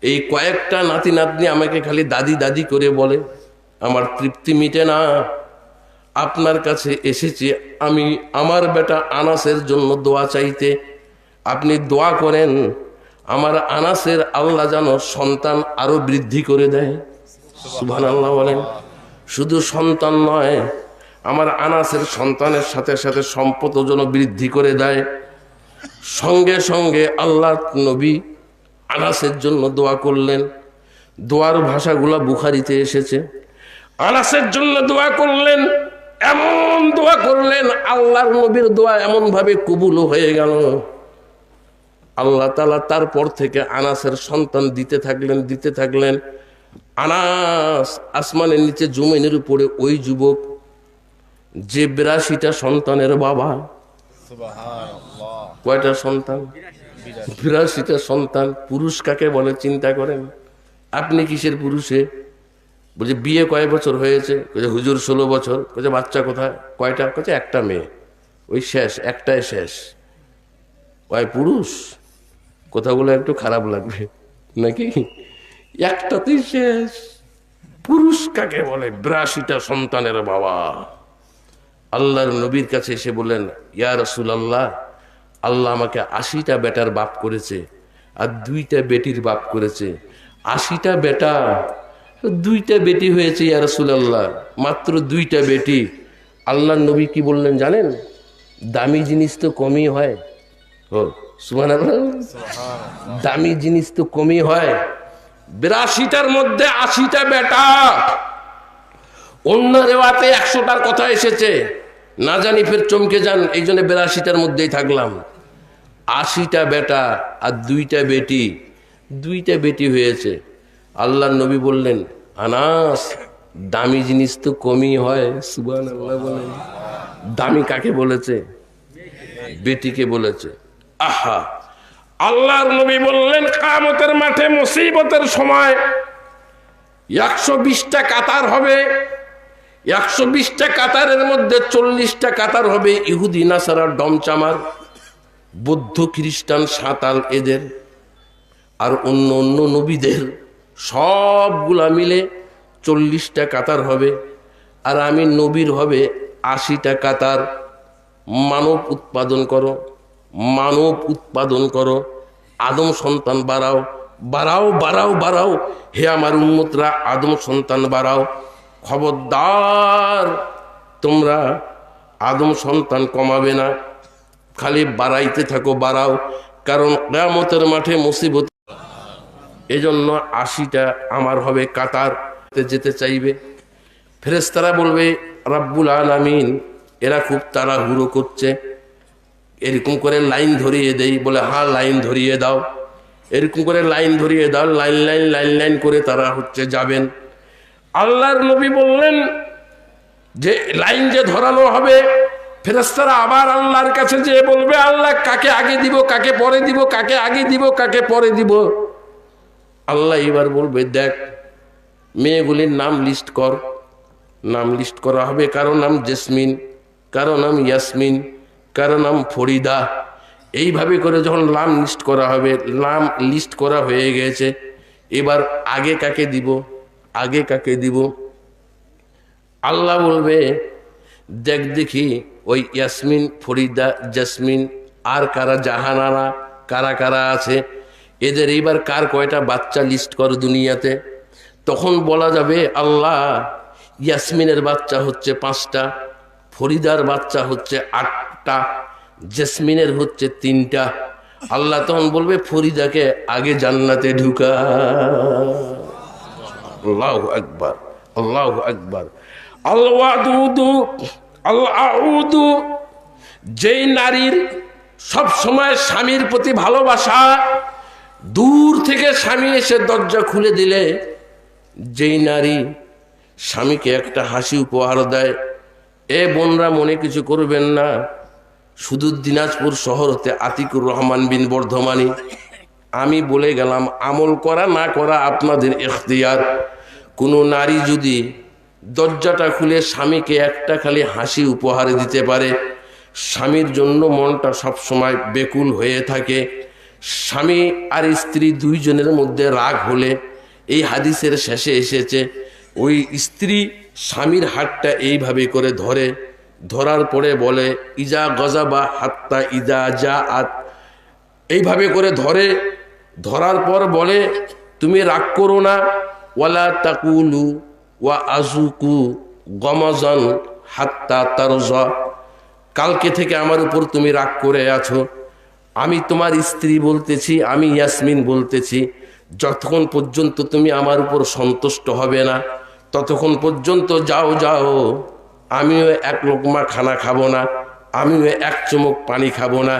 এই কয়েকটা নাতি নাতনি আমাকে খালি দাদি দাদি করে বলে, আমার তৃপ্তি মিটে না। আপনার কাছে এসেছি আমি আমার বেটা আনাসের জন্য দোয়া চাইতে। আপনি দোয়া করেন আমার আনাসের আল্লাহ যেন সন্তান আরো বৃদ্ধি করে দেয়। সুবহানাল্লাহ বলেন। শুধু সন্তান নয়, আমার আনাসের সন্তানের সাথে সাথে সম্পদ যেন বৃদ্ধি করে দেয়। সঙ্গে সঙ্গে আল্লাহ নবী আনাসের জন্য দোয়া করলেন। দোয়ার ভাষাগুলা বুখারীতে এসেছে। আনাসের জন্য দোয়া করলেন, এমন দোয়া করলেন আল্লাহর নবীর দোয়া এমন ভাবে কবুল হয়ে গেল। আল্লাহ তাআলা তারপর থেকে আনাসের সন্তান দিতে থাকলেন। আনাস আসমানের নিচে জমিনের উপরে ওই যুবক যে 82টা সন্তানের বাবা। কয়টা সন্তান? 82টা সন্তান। পুরুষ কাকে বলে চিন্তা করেন। আপনি কিসের পুরুষে? বলছে বিয়ে কয় বছর হয়েছে? বলছে হুজুর 16 বছর। বলছে বাচ্চা কোথায়? কয়টা? বলছে একটা মেয়ে, ওই শেষ, একটাই শেষ। ওই পুরুষ? কথাগুলো একটু খারাপ লাগবে নাকি? একটাতেই শেষ। পুরুষ কাকে বলে? 82টা সন্তানের বাবা। আল্লাহর নবীর কাছে এসে বললেন, ইয়া রাসূলুল্লাহ, আল্লাহ আমাকে 80টা বেটার বাপ করেছে আর 2টা বেটির বাপ করেছে। 80টা বেটা, 2টা বেটি হয়েছে ইয়া রাসূলুল্লাহ, মাত্র 2টা বেটি। আল্লাহর নবী কি বললেন জানেন? দামি জিনিস তো কমই হয়। ও সুবহানাল্লাহ, দামি জিনিস তো কমই হয়। 82টার মধ্যে 80টা বেটা। অন্য রেওয়াতে 100টার কথা এসেছে, না জানি ফের চমকে যান, এই জন্য 82টার মধ্যেই থাকলাম। 80টা বেটা আর 2টা বেটি, 2টা বেটি হয়েছে। আল্লাহর নবী বললেন, আনাস দামি জিনিস তো কমই হয়। সুবহানাল্লাহ বলেন। দামি কাকে বলেছে? বেটিকে বলেছে। আহা, আল্লাহর নবী বললেন কিয়ামতের মাঠে মুসিবতের সময় 120টা কাতার হবে। 120টা কাতারের মধ্যে 40টা কাতার হবে ইহুদি নাসারা ডমচামার, বৌদ্ধ খ্রিস্টান সাঁতাল এদের, আর অন্য অন্য নবীদের সবগুলা মিলে 40টা কাতার হবে। আর আমি নবীর হবে 80টা কাতার। মানব উৎপাদন করো, মানব উৎপাদন করো, আদম সন্তান বাড়াও, বাড়াও বাড়াও বাড়াও। হে আমার উম্মতরা, আদম সন্তান বাড়াও। খবরদার তোমরা আদম সন্তান কমাবে না, খালি বাড়াইতে থাকো, বাড়াও। কারণ কিয়ামতের মাঠে মুসিবত। এজন্য 80টা আমার হবে কাতার যেতে চাইবে। ফেরেশতারা বলবে রাব্বুল আলামিন এরা খুব তাড়াহুড়ো করছে, এরকম করে লাইন ধরিয়ে দেই। বলে হ্যাঁ লাইন ধরিয়ে দাও। এরকম করে লাইন ধরিয়ে দাও, লাইন লাইন লাইন লাইন করে তারা যাবেন। আল্লাহর নবী বললেন যে লাইন যে ধরানো হবে, ফেরেশতারা আবার আল্লাহর কাছে যেয়ে বলবে আল্লাহ কাকে আগে দিব, কাকে পরে দিব, কাকে আগে দিব, কাকে পরে দিব। আল্লাহ এবার বলবে দেখ মেয়েগুলির নাম লিস্ট কর। নাম লিস্ট করা হবে, কারো নাম জেসমিন, কারো নাম ইয়াসমিন, কারো নাম ফরিদা। এইভাবে করে যখন নাম লিস্ট করা হবে, নাম লিস্ট করা হয়ে গেছে, এবার আগে কাকে দিব, আগে কাকে দিব। আল্লাহ বলবে দেখ দেখি ওই ইয়াসমিন, ফরিদা, জেসমিন আর কারা, জাহানারা কারা কারা আছে, এদের এইবার কার কয়টা বাচ্চা লিস্ট কর দুনিয়াতে। তখন বলা যাবে আল্লাহ ইয়াসমিনের বাচ্চা হচ্ছে 5টা, ফরিদার বাচ্চা হচ্ছে 8টা, জেসমিনের হচ্ছে 3টা। আল্লাহ তখন বলবে ফরিদাকে আগে জান্নাতে ঢুকা। আল্লাহু আকবার, আল্লাহু আকবার। আল ওয়াদুদু আল আউদু, যেই নারীর সব সময় স্বামীর প্রতি ভালোবাসা, দূর থেকে স্বামী এসে দরজা খুলে দিলে যেই নারী স্বামীকে একটা হাসি উপহার দেয়। এ বোনরা মনে কিছু করবেন না, শুধু দিনাজপুর শহর হতে আতিকুর রহমান বিন বর্ধমানী। আমি বলে গেলাম, আমল করা না করা আপনাদের ইখতিয়ার। কোনো নারী যদি দরজাটা খুলে স্বামীকে একটা খালি হাসি উপহার দিতে পারে, স্বামীর জন্য মনটা সব সময় বেকুল হয়ে থাকে। স্বামী আর স্ত্রী দুইজনের মধ্যে রাগ হলে, এই হাদিসের শেষে এসেছে, ওই স্ত্রী স্বামীর হাতটা এইভাবে করে ধরে, ধরার পরে বলে ইজা গজাবা হাত্তা ইজা জাআত এইভাবে করে ধরে, ধরার পর বলে তুমি রাগ করো না, ওয়ালা তাকুলু ওয়া আজুকু গমাজান হাত্তা তারজা, কালকে থেকে আমার উপর তুমি রাগ করে আছো, আমি তোমার স্ত্রী বলতেছি, আমি ইয়াসমিন বলতেছি, যতক্ষণ পর্যন্ত তুমি আমার উপর সন্তুষ্ট হবে না ততক্ষণ পর্যন্ত যাও যাও, আমিও এক লোকমা খানা খাবো না, আমিও এক চুমুক পানি খাবো না।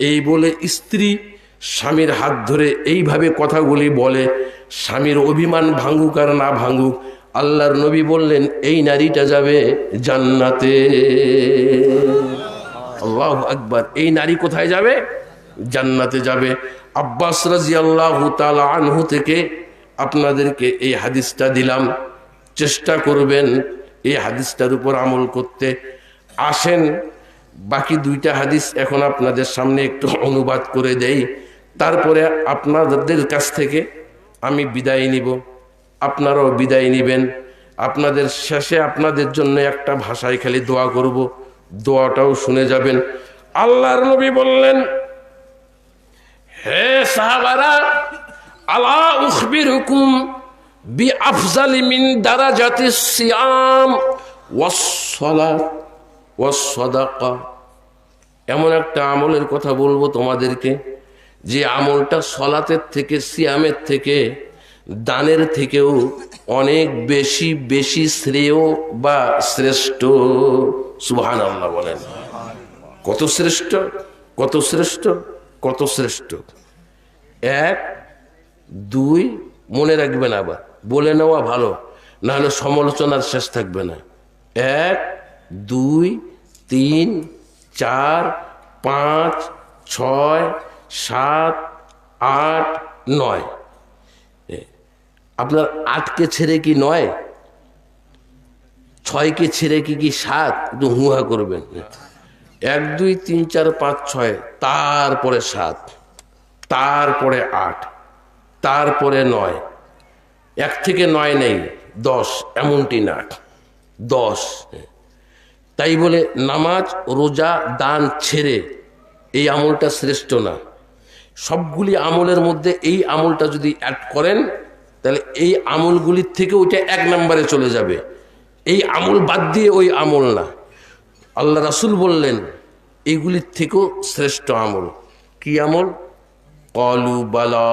এই বলে স্ত্রী স্বামীর হাত ধরে এইভাবে কথাগুলি বলে। স্বামীর অভিমান ভাঙুক আর না ভাঙুক, আল্লাহর নবী বললেন এই নারীটা যাবে জান্নাতে। আল্লাহু আকবার। এই নারী কোথায় যাবে? জান্নাতে যাবে। আব্বাস রাদিয়াল্লাহু তাআলা আনহু থেকে আপনাদেরকে এই হাদিসটা দিলাম, চেষ্টা করবেন এই হাদিসটার উপর আমল করতে। আসেন বাকি দুইটা হাদিস এখন আপনাদের সামনে একটু অনুবাদ করে দেই, তারপরে আপনাদের কাছ থেকে আমি বিদায় নিব, আপনারাও বিদায় নেবেন। আপনাদের শেষে আপনাদের জন্য একটা ভাষায় খালি দোয়া করব, দোয়াটাও শুনে যাবেন। আল্লাহর নবী বললেন, হে সাহাবারা, আলা উখবিরুকুম বিআফজালি মিন দারাজাতিস সিয়াম ওয়াস সালাত ওয়াস সাদাকা, এমন একটা আমলের কথা বলবো তোমাদেরকে যে আমলটা সলাতের থেকে, সিয়ামের থেকে, দানের থেকেও অনেক বেশি বেশি শ্রেয় বা শ্রেষ্ঠ। সুবহানাল্লাহ বলেন। কত শ্রেষ্ঠ, কত শ্রেষ্ঠ, কত শ্রেষ্ঠ। এক, দুই, মনে রাখবেন, আবার বলে নেওয়া ভালো, নাহলে সমালোচনার শেষ থাকবে না। এক, দুই, তিন, চার, পাঁচ, ছয়, সাত, আট, নয়। আপনার আটকে ছেড়ে কি নয়, ছয়কে ছেড়ে কি সাত? একটু হুহা করবেন। এক, দুই, তিন, চার, পাঁচ, ছয়, তারপরে সাত, তারপরে আট, তারপরে নয়। এক থেকে নয় নেই, 10, এমনটি না, 10। তাই বলে নামাজ, রোজা, দান ছেড়ে এই আমলটা শ্রেষ্ঠ না। সবগুলি আমলের মধ্যে এই আমলটা যদি অ্যাড করেন তাহলে এই আমলগুলির থেকে ওইটা 1 নম্বরে চলে যাবে। এই আমল বাদ দিয়ে ওই আমল না। আল্লাহ রাসূল বললেন এইগুলির থেকেও শ্রেষ্ঠ আমল। কি আমল? ক্বালু বালা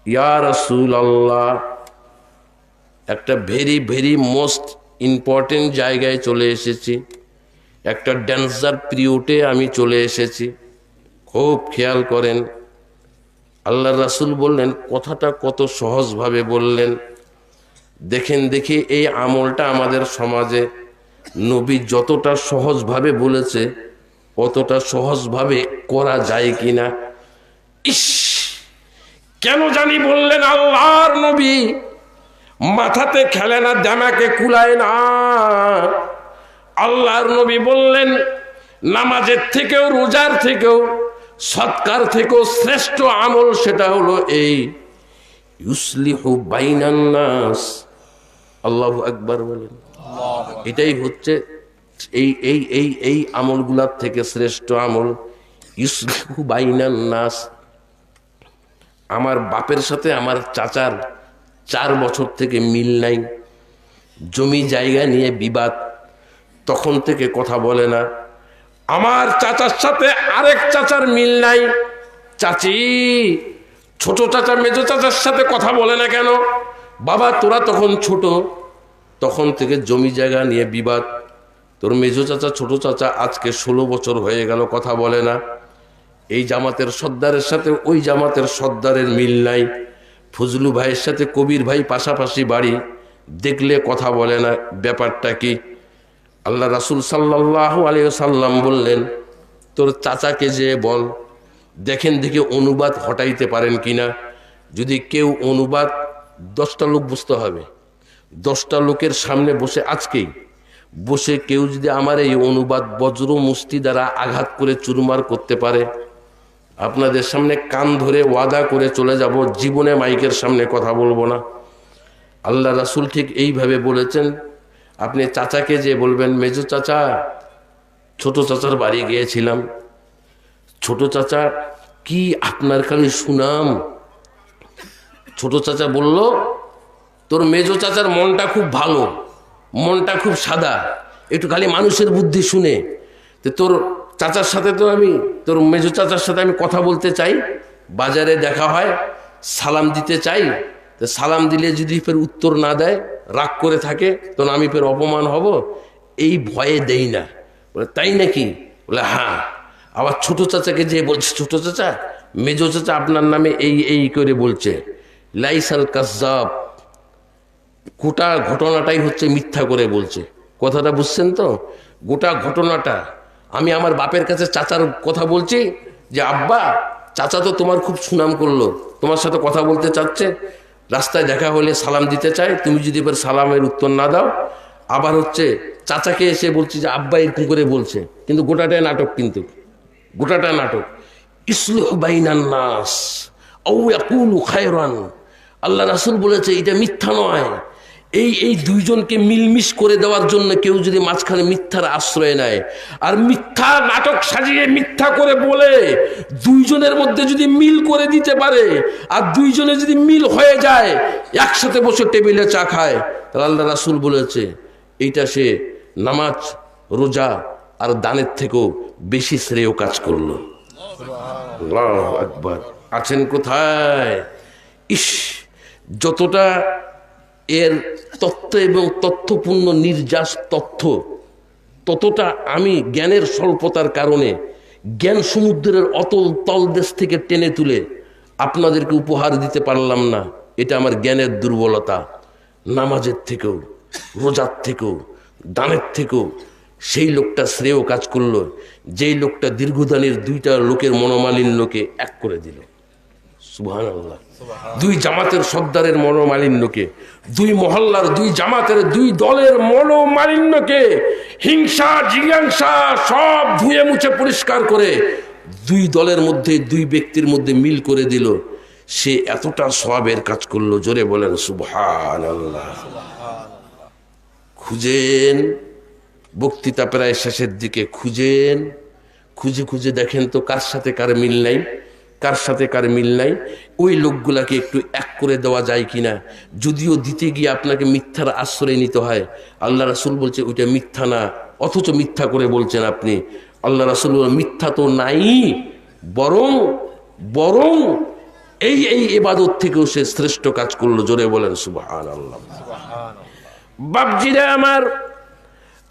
ইয়া রাসূলুল্লাহ। একটা ভেরি ভেরি মোস্ট ইম্পর্টেন্ট জায়গায় চলে এসেছি, একটা ডেঞ্জার পিরিয়ডে আমি চলে এসেছি, খুব খেয়াল করেন। আল্লাহ রাসূল বললেন, কথাটা কত সহজভাবে বললেন। দেখেন দেখি এই আমলটা আমাদের সমাজে নবী যতটা সহজভাবে বলেছে অতটা সহজভাবে করা যায় কিনা। ইস, কেন জানি বললেন আল্লাহর নবী, মাথাতে খেলে না, দামাকে কুলায় না। আল্লাহর নবী বললেন নামাজের থেকেও, রোজার থেকেও, সৎকার থেকেও শ্রেষ্ঠ আমল সেটা হলো এই ইউসলিহু বাইনান নাস। আল্লাহু আকবার বলেন। এটাই হচ্ছে এই এই এই এই আমলগুলার থেকে শ্রেষ্ঠ আমল ইউসলিহু বাইনান নাস। আমার বাপের সাথে আমার চাচার 4 বছর থেকে মিল নাই, জমি জায়গা নিয়ে বিবাদ, তখন থেকে কথা বলে না। আমার চাচার সাথে আরেক চাচার মিল নাই, চাচি, ছোট চাচা মেজো চাচার সাথে কথা বলে না কেন? বাবা তোরা তখন ছোট, তখন থেকে জমি জায়গা নিয়ে বিবাদ। তোর মেজো চাচা ছোট চাচা আজকে 16 বছর হয়ে গেল কথা বলে না। এই জামাতের সর্দারের সাথে ওই জামাতের সর্দারের মিল নাই। ফজলু ভাইয়ের সাথে কবির ভাই পাশাপাশি বাড়ি, দেখলে কথা বলে না। ব্যাপারটা কি? আল্লাহ রাসূল সাল্লাল্লাহু আলাইহি ওয়াসাল্লাম বললেন, তোর চাচাকে যে বল, দেখেন দেখি অনুবাদ হটাইতে পারেন কিনা। যদি কেউ অনুবাদ, 10টা লোক বুঝতে হবে, 10টা লোকের সামনে বসে, আজকেই বসে কেউ যদি আমার এই অনুবাদ বজ্র মুষ্টি দ্বারা আঘাত করে চুরমার করতে পারে, আপনাদের সামনে কান ধরে ওয়াদা করে চলে যাব, জীবনে মাইকের সামনে কথা বলবো না। আল্লাহ রাসূল ঠিক এইভাবে বলেছেন। আপনি চাচাকে যে বলবেন, মেজো চাচা, ছোট চাচার বাড়ি গিয়েছিলাম, ছোট চাচা কি আপনার খালি সুনাম। ছোট চাচা বলল, তোর মেজো চাচার মনটা খুব ভালো, মনটা খুব সাদা, একটু খালি মানুষের বুদ্ধি শুনে। তো তোর চাচার সাথে তো আমি, তোর মেজো চাচার সাথে আমি কথা বলতে চাই, বাজারে দেখা হয়, সালাম দিতে চাই। তো সালাম দিলে যদি ফের উত্তর না দেয়, রাগ করে থাকে, তখন আমি ফের অপমান হব, এই ভয়ে দেই না। বলে তাই নাকি? বলে হ্যাঁ। আবার ছোট চাচাকে যে বলছে, ছোট চাচা মেজো চাচা আপনার নামে এই এই করে বলছে, লাইসাল কাজ্জাব, গোটা ঘটনাটাই হচ্ছে মিথ্যা করে বলছে। কথাটা বুঝছেন তো? গোটা ঘটনাটা আমি আমার বাপের কাছে চাচার কথা বলছি যে আব্বা, চাচা তো তোমার খুব সুনাম করলো, তোমার সাথে কথা বলতে চাচ্ছে, রাস্তায় দেখা হলে সালাম দিতে চায়, তুমি যদি এবার সালামের উত্তর না দাও। আবার হচ্ছে চাচাকে এসে বলছি যে আব্বা এরকম করে বলছে, কিন্তু গোটাটাই নাটক, কিন্তু গোটাটা নাটক। ইসলিহু বাইনান নাস আও ইয়াকুলু খায়রান, আল্লাহ রাসূল বলেছে এটা মিথ্যা নয়। এই দুইজনকে মিলমিশ করে দেওয়ার জন্য কেউ যদি মাঝখানে মিথ্যার আশ্রয় নেয় আর মিথ্যা নাটক সাজিয়ে মিথ্যা করে বলে, দুইজনের মধ্যে যদি মিল করে দিতে পারে আর দুইজনে যদি মিল হয়ে যায়, একসাথে বসে টেবিলে চা খায়, তাহলে আল্লাহ রাসূল বলেছে এইটা সে নামাজ, রোজা আর দানের থেকেও বেশি শ্রেয় কাজ করলো। আল্লাহু আকবার। আছেন কোথায়? ইস, যতটা এর তথ্য এবং তথ্যপূর্ণ নির্যাস তথ্য, ততটা আমি জ্ঞানের স্বল্পতার কারণে জ্ঞান সমুদ্রের অতল তলদেশ থেকে টেনে তুলে আপনাদেরকে উপহার দিতে পারলাম না। এটা আমার জ্ঞানের দুর্বলতা। নামাজের থেকেও, রোজার থেকেও, দানের থেকেও সেই লোকটা শ্রেয় কাজ করলো যেই লোকটা দীর্ঘদানের দুইটা লোকের মনোমালিন্যকে এক করে দিল। সুবহানাল্লাহ। দুই জামাতের সর্দারের মনোমালিন্যকে, দুই মহল্লার, দুই জামাতের, দুই দলের মনোমালিন্যকে, হিংসা জিজ্ঞাসা সব ধুয়ে মুছে পরিষ্কার করে দুই দলের মধ্যে, দুই ব্যক্তির মধ্যে মিল করে দিল। সে এতটা সওয়াবের কাজ করলো, জোরে বলেন সুবহানাল্লাহ। খুঁজেন, বক্তৃতা প্রায় শেষের দিকে, খুঁজেন, খুঁজে খুঁজে দেখেন তো কার সাথে কার মিল নাই, কার সাথে কার মিল নাই। ওই লোকগুলাকে একটু এক করে দেওয়া যায় কিনা। যদিও দিতে গিয়ে আপনাকে মিথ্যার আশ্রয় নিতে হয়, আল্লাহ রাসূল বলছে ওইটা মিথ্যা না, অথচ মিথ্যা করে বলছেন আপনি। আল্লাহ রাসূল মিথ্যা তো নাই, বরং বরং এই এই ইবাদত থেকেও সে শ্রেষ্ঠ কাজ করলো। জোরে বলেন সুবহানাল্লাহ। বাপজিরা আমার,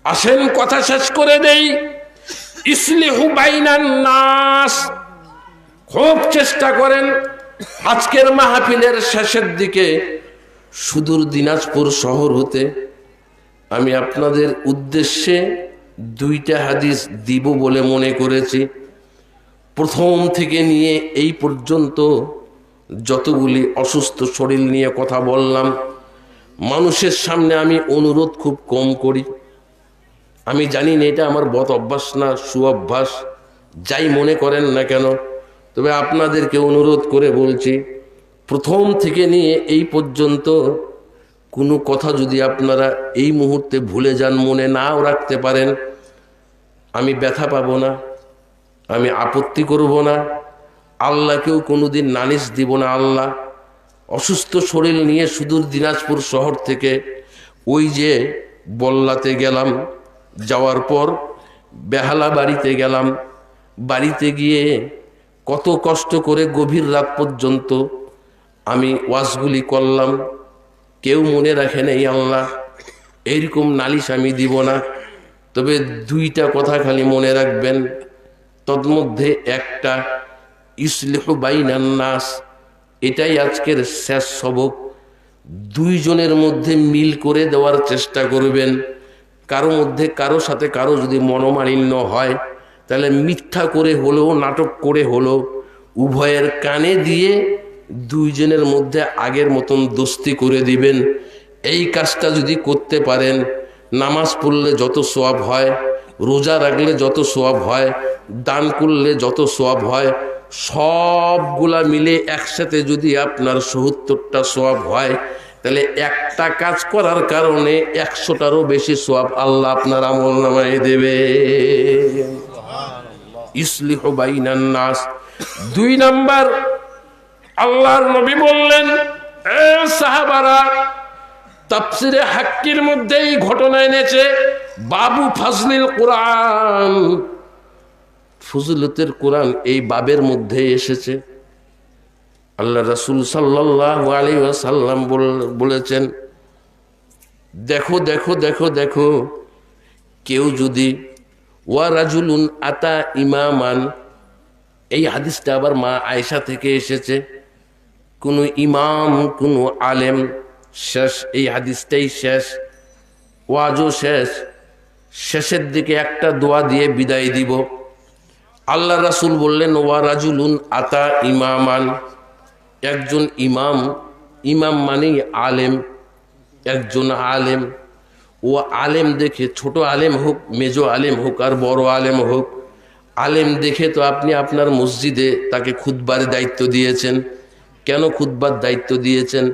আসেন কথা শেষ করে দেই। ইসলিহু বাইনান নাস, খুব চেষ্টা করেন আজকের মাহফিলের শেষের দিকে সুদূর দিনাজপুর শহর হতে আমি আপনাদের উদ্দেশ্যে দুইটা হাদিস দিব বলে মনে করেছি। প্রথম থেকে নিয়ে এই পর্যন্ত যতগুলি অসুস্থ শরীর নিয়ে কথা বললাম, মানুষের সামনে আমি অনুরোধ খুব কম করি। আমি জানি না এটা আমার বদ অভ্যাস না সুঅভ্যাস, যাই মনে করেন না কেন, তবে আপনাদেরকে অনুরোধ করে বলছি, প্রথম থেকে নিয়ে এই পর্যন্ত কোনো কথা যদি আপনারা এই মুহূর্তে ভুলে যান, মনে নাও রাখতে পারেন, আমি ব্যথা পাবো না, আমি আপত্তি করব না, আল্লাহকেও কোনোদিন নালিশ দিব না। আল্লাহ অসুস্থ শরীর নিয়ে সুদূর দিনাজপুর শহর থেকে ওই যে বল্লাতে গেলাম, যাওয়ার পর বেহালা বাড়িতে গেলাম, বাড়িতে গিয়ে কত কষ্ট করে গভীর রাত পর্যন্ত আমি ওয়াজগুলি করলাম, কেউ মনে রাখে নাই। আল্লাহ এইরকম নালিশ আমি দিব না, তবে দুইটা কথা খালি মনে রাখবেন। তন্মধ্যে একটা, ইসলিহু বাইনান নাস, এটাই আজকের শেষ সবক। দুইজনের মধ্যে মিল করে দেওয়ার চেষ্টা করবেন। কারো মধ্যে কারো সাথে কারো যদি মনোমালিন্য হয়, তাহলে মিথ্যা করে হলেও, নাটক করে হলেও, উভয়ের কানে দিয়ে দুইজনের মধ্যে আগের মতন দোস্তি করে দিবেন। এই কাজটা যদি করতে পারেন, নামাজ পড়লে যত সওয়াব হয়, রোজা রাখলে যত সওয়াব হয়, দান করলে যত সওয়াব হয়, সবগুলা মিলে একসাথে যদি আপনার ৭০টা সওয়াব হয়, তাহলে একটা কাজ করার কারণে ১০০টারও বেশি সওয়াব আল্লাহ আপনার আমলনামায় দেবে। ইসলিহু বাইনান নাস। 2 নাম্বার, আল্লাহর নবী বললেন, এ সাহাবারা, তাফসিরে হাক্কির মধ্যে এই ঘটনা এনেছে, বাবু ফাজলিল কোরআন, ফজিলতের কোরআন এই বাবের মধ্যে এসেছে। আল্লাহ রাসূল সাল্লাল্লাহু আলাইহি ওয়াসাল্লাম বলেছেন, দেখো দেখো দেখো দেখো, কেউ যদি ওয়া রাজুলুন আতা ইমামান, এই হাদিসটা আবার মা আয়েশা থেকে এসেছে, কোন ইমাম কোন আলেম, শেষ এই হাদিসটাই শেষ, ওয়াজও শেষ, শেষের দিকে একটা দোয়া দিয়ে বিদায় দিব। আল্লাহ রাসূল বললেন, ওয়া রাজুলুন আতা ইমামান, একজন ইমাম, ইমাম মানে আলেম, একজন আলেম, ও আলেম দেখে, ছোট আলেম হোক, মেজো আলেম হোক আর বড় আলেম হোক, আলেম দেখে তো আপনি আপনার মসজিদে তাকে খুতবার দায়িত্ব দিয়েছেন। কেন খুতবার দায়িত্ব দিয়েছেন?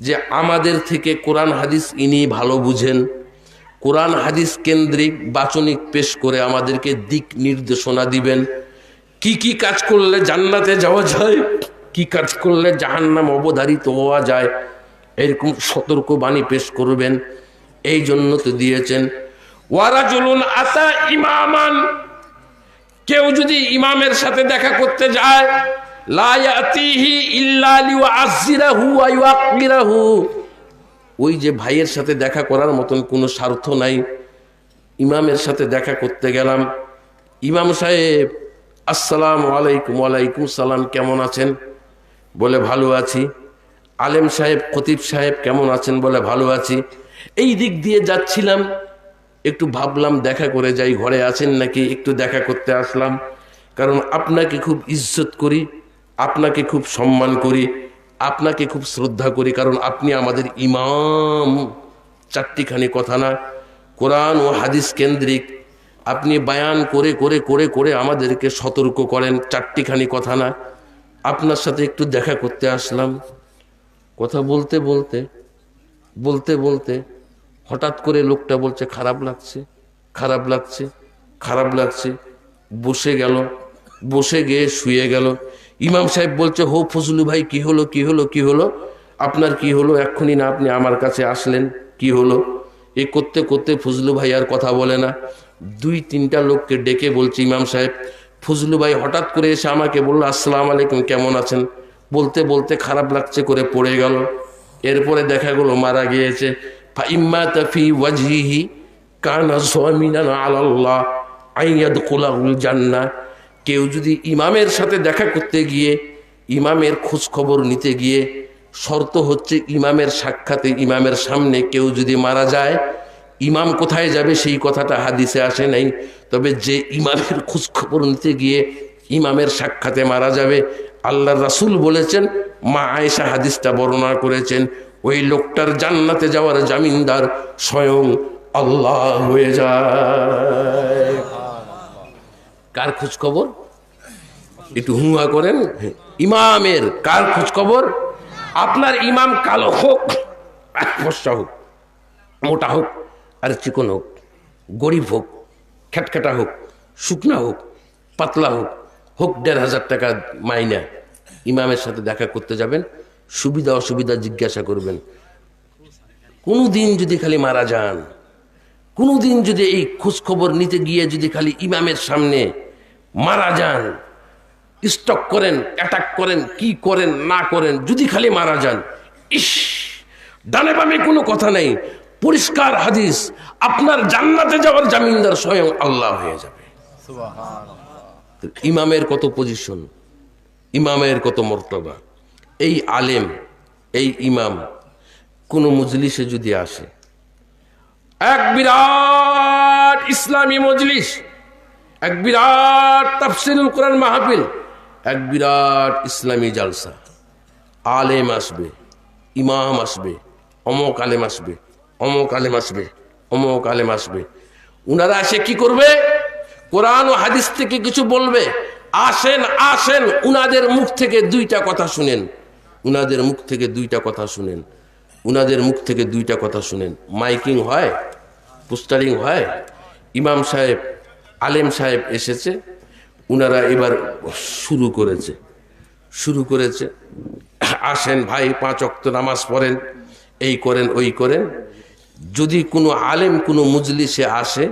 যে আমাদের থেকে কোরআন হাদিস ইনি ভালো বুঝেন, কোরআন হাদিস কেন্দ্রিক বাচনিক পেশ করে আমাদেরকে দিক নির্দেশনা দিবেন, কি কি কাজ করলে জান্নাতে যাওয়া যায়, কি কাজ করলে জাহান্নাম অবধারিত হওয়া যায়, এরকম সতর্ক বাণী পেশ করবেন। এই জন্য তো দিয়েছেন। ওয়ারাজুলুন আতা ইমামান, কেউ যদি ইমামের সাথে দেখা করতে যায়, লা ইয়াতিহি ইল্লা লিউআযিরাহু ওয়া ইউআক্কিরাহু, ওই যে ভাইয়ের সাথে দেখা করার মতন কোনো স্বার্থ নাই, ইমামের সাথে দেখা করতে গেলাম, ইমাম সাহেব আসসালামু আলাইকুম, ওয়ালাইকুম সালাম, কেমন আছেন? বলে ভালো আছি। আলেম সাহেব, খতিব সাহেব কেমন আছেন? বলে ভালো আছি। এই দিক দিয়ে যাচ্ছিলাম, একটু ভাবলাম দেখা করে যাই, ঘরে আছেন নাকি, একটু দেখা করতে আসলাম, কারণ আপনাকে খুব ইজ্জত করি, আপনাকে খুব সম্মান করি, আপনাকে খুব শ্রদ্ধা করি, কারণ আপনি আমাদের ইমাম। চারটিখানি কথা না, কোরআন ও হাদিস কেন্দ্রিক আপনি বায়ান করে করে করে করে আমাদেরকে সতর্ক করেন, চারটিখানি কথা না। আপনার সাথে একটু দেখা করতে আসলাম। কথা বলতে বলতে বলতে বলতে হঠাৎ করে লোকটা বলছে, খারাপ লাগছে, খারাপ লাগছে, খারাপ লাগছে, বসে গেল, বসে গিয়ে শুয়ে গেল। ইমাম সাহেব বলছে, হো ফজলু ভাই, কি হলো কি হলো কি হলো, আপনার কি হলো? এক্ষুনি না আপনি আমার কাছে আসলেন, কি হলো? এ করতে করতে ফজলু ভাই আর কথা বলে না। 2-3টা লোককে ডেকে বলছে, ইমাম সাহেব, ফজলু ভাই হঠাৎ করে এসে আমাকে বললো, আসসালামু আলাইকুম, কেমন আছেন? বলতে বলতে খারাপ লাগছে করে পড়ে গেল। এরপরে দেখা গেল মারা গিয়েছে। ফাইম্মাতা ফি ওয়াজহিহি কানা যামিনান আলাল্লাহ আইয়াদখুলাহুল জান্নাহ, কেউ যদি ইমামের সাথে দেখা করতে গিয়ে, ইমামের খোঁজ খবর নিতে গিয়ে, শর্ত হচ্ছে ইমামের সাক্ষাতে, ইমামের সামনে কেউ যদি মারা যায়, ইমাম কোথায় যাবে সেই কথাটা হাদিসে আসে নাই, তবে যে ইমামের খোঁজ খবর নিতে গিয়ে ইমামের সাক্ষাতে মারা যাবে, আল্লাহর রাসূল বলেছেন, মা আয়েশা হাদিসটা বর্ণনা করেছেন, ওই লোকটার জান্নাতে যাওয়ার জামিনদার স্বয়ং আল্লাহ হয়ে যায়। কার খোঁজ খবর? একটু হুয়া করেন। ইমামের। কার খোঁজ খবর? আপনার ইমাম কালো হোক, ফর্সা হোক, মোটা হোক আর চিকন হোক, গরিব হোক, খ্যাটখ্যাটা হোক, শুকনা হোক, পাতলা হোক, হোক 1,500 টাকা মাইনা, ইমামের সাথে দেখা করতে যাবেন, সুবিধা অসুবিধা জিজ্ঞাসা করবেন। কোনোদিন যদি খালি মারা যান, কোনোদিন যদি এই খোঁজ খবর নিতে গিয়ে যদি খালি ইমামের সামনে মারা যান, স্টক করেন, অ্যাটাক করেন, কি করেন না করেন, যদি খালি মারা যান, ইস, ডানে বামে কোনো কথা নেই, পরিষ্কার হাদিস, আপনার জান্নাতে যাওয়ার জামিনদার স্বয়ং আল্লাহ হয়ে যাবে। ইমামের কত পজিশন, ইমামের কত মর্তবা। এই আলেম, এই ইমাম কোন মজলিসে যদি আসে, এক বিরাট ইসলামী মজলিস, এক বিরাট তাফসীরুল কোরআন মাহফিল, এক বিরাট ইসলামী জালসা, আলেম আসবে, ইমাম আসবে, অমক আলেম আসবে, অমক আলেম আসবে, অমক আলেম আসবে, উনারা এসে কি করবে? কোরআন ও হাদিস থেকে কিছু বলবে। আসেন আসেন, উনাদের মুখ থেকে 2টা কথা শুনেন, উনাদের মুখ থেকে 2টা কথা শুনেন, উনাদের মুখ থেকে 2টা কথা শুনেন। মাইকিং হয়, পোস্টারিং হয়, ইমাম সাহেব, আলেম সাহেব এসেছে, উনারা এবার শুরু করেছে আসেন ভাই 5 ওয়াক্ত নামাজ পড়েন, এই করেন ওই করেন। যদি কোনো আলেম কোনো মজলিসে আসে,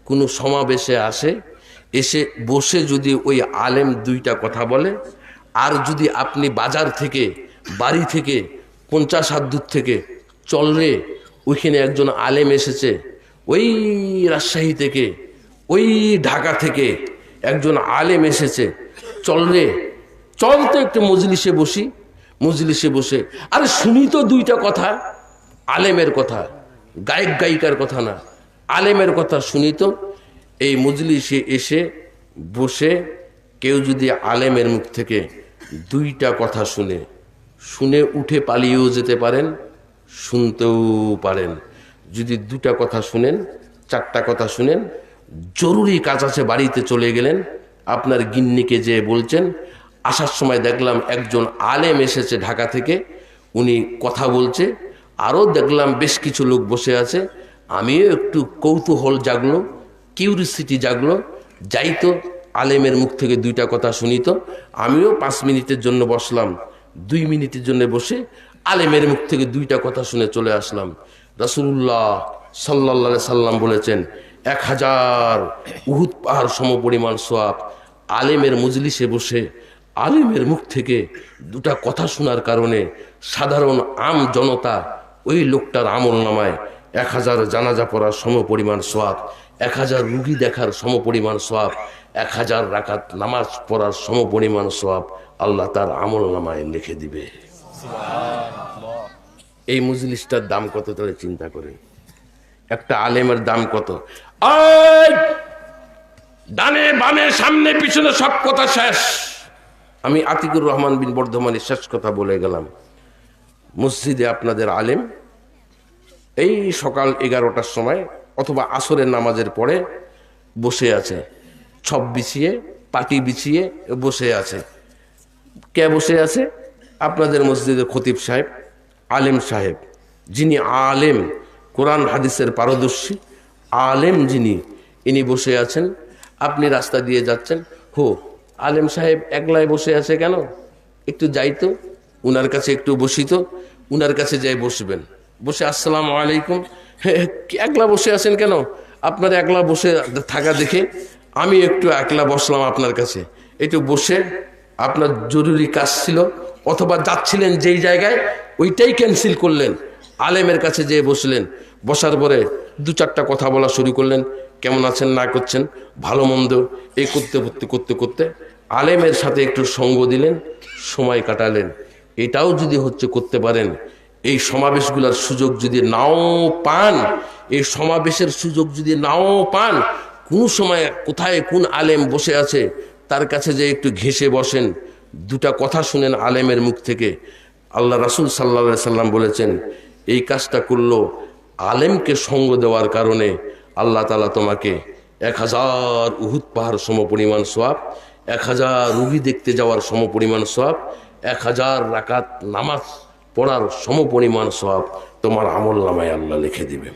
কোনো সমাবেশে আসে, এসে বসে যদি ওই আলেম 2টা কথা বলে, আর যদি আপনি বাজার থেকে বাড়ি থেকে 50 হাত দূর থেকে চল রে ওইখানে একজন আলেম এসেছে, ওই রাজশাহী থেকে ওই ঢাকা থেকে একজন আলেম এসেছে, চল রে চল তো একটু মজলিসে বসে আরে শুনি তো 2টা কথা, আলেমের কথা, গায়ক গায়িকার কথা না, আলেমের কথা শুনি তো। এই মজলিসে এসে বসে কেউ যদি আলেমের মুখ থেকে 2টা কথা শুনে উঠে পালিয়েও যেতে পারেন, শুনতেও পারেন। যদি 2টা কথা শুনেন, 4টা কথা শুনেন, জরুরি কাজ আছে বাড়িতে চলে গেলেন, আপনার গিন্নিকে যে বলছেন আসার সময় দেখলাম একজন আলেম এসেছে ঢাকা থেকে, উনি কথা বলছে, আরও দেখলাম বেশ কিছু লোক বসে আছে, আমিও একটু কৌতূহল জাগলো, কিউরিসিটি জাগলো, যাই তো আলেমের মুখ থেকে 2টা কথা শুনি তো। আমিও 5 মিনিটের জন্য বসলাম, 2 মিনিটের জন্য বসে আলেমের মুখ থেকে 2টা কথা শুনে চলে আসলাম। রাসূলুল্লাহ সাল্লাল্লাহু আলাইহি সাল্লাম বলেছেন 1000 উহুদ পাহাড় সমপরিমাণ সওয়াব। আলেমের মজলিসে বসে আলেমের মুখ থেকে 2টা কথা শোনার কারণে সাধারণ আম জনতা ওই লোকটার আমল নামায় 1000 জানাজা পড়ার সমপরিমাণ সওয়াব, 1000 রুগী দেখার সমপরিমাণ সওয়াব, 1000 রাকাত নামাজ পড়ার সমপরিমাণ সওয়াব আল্লাহ তার আমল নামায় লিখে দিবে। এই মজলিসটার দাম কত তাহলে চিন্তা করেন, একটা আলেমের দাম কত। ডানে বামে সামনে পিছনে সব কথা শেষ। আমি আতিকুর রহমান বিন বর্ধমানের শেষ কথা বলে গেলাম। মসজিদে আপনাদের আলেম এই সকাল 11টার সময় অথবা আসরের নামাজের পরে বসে আছে, ছপ বিছিয়ে পাটি বিছিয়ে বসে আছে। কে বসে আছে? আপনাদের মসজিদের খতিব সাহেব, আলেম সাহেব, যিনি আলেম, কোরআন হাদিসের পারদর্শী আলেম যিনি, ইনি বসে আছেন। আপনি রাস্তা দিয়ে যাচ্ছেন, আলেম সাহেব একলাই বসে আছে কেন, একটু যাই তো উনার কাছে, একটু বসি তো, উনার কাছে যাই বসবেন। বসে আসসালামু আলাইকুম, একলা বসে আছেন কেন? আপনার একলা বসে থাকা দেখে আমি একটু একলা বসলাম আপনার কাছে। একটু বসে আপনার জরুরি কাজ ছিল অথবা যাচ্ছিলেন যেই জায়গায়, ওইটাই ক্যান্সেল করলেন, আলেমের কাছে যেয়ে বসলেন। বসার পরে 2-4টা কথা বলা শুরু করলেন, কেমন আছেন না করছেন, ভালো মন্দ, এই করতে করতে আলেমের সাথে একটু সঙ্গ দিলেন, সময় কাটালেন। এটাও যদি করতে পারেন, এই সমাবেশগুলোর সুযোগ যদি নাও পান, এই সমাবেশের সুযোগ যদি নাও পান, কোন সময় কোথায় কোন আলেম বসে আছে তার কাছে যে একটু ঘেঁষে বসেন, 2টা কথা শুনেন আলেমের মুখ থেকে। আল্লাহ রাসূল সাল্লাল্লাহু আলাইহি সাল্লাম বলেছেন, এই কাজটা করলো আলেমকে সঙ্গ দেওয়ার কারণে আল্লাহ তাআলা তোমাকে 1000 উহুদ পাহাড় সমপরিমাণ সওয়াব, 1000 রুগী দেখতে যাওয়ার সমপরিমাণ সওয়াব, 1000 রাকাত নামাজ পড়ার সমপরিমাণ সওয়াব তোমার আমল নামায় আল্লাহ লিখে দিবেন।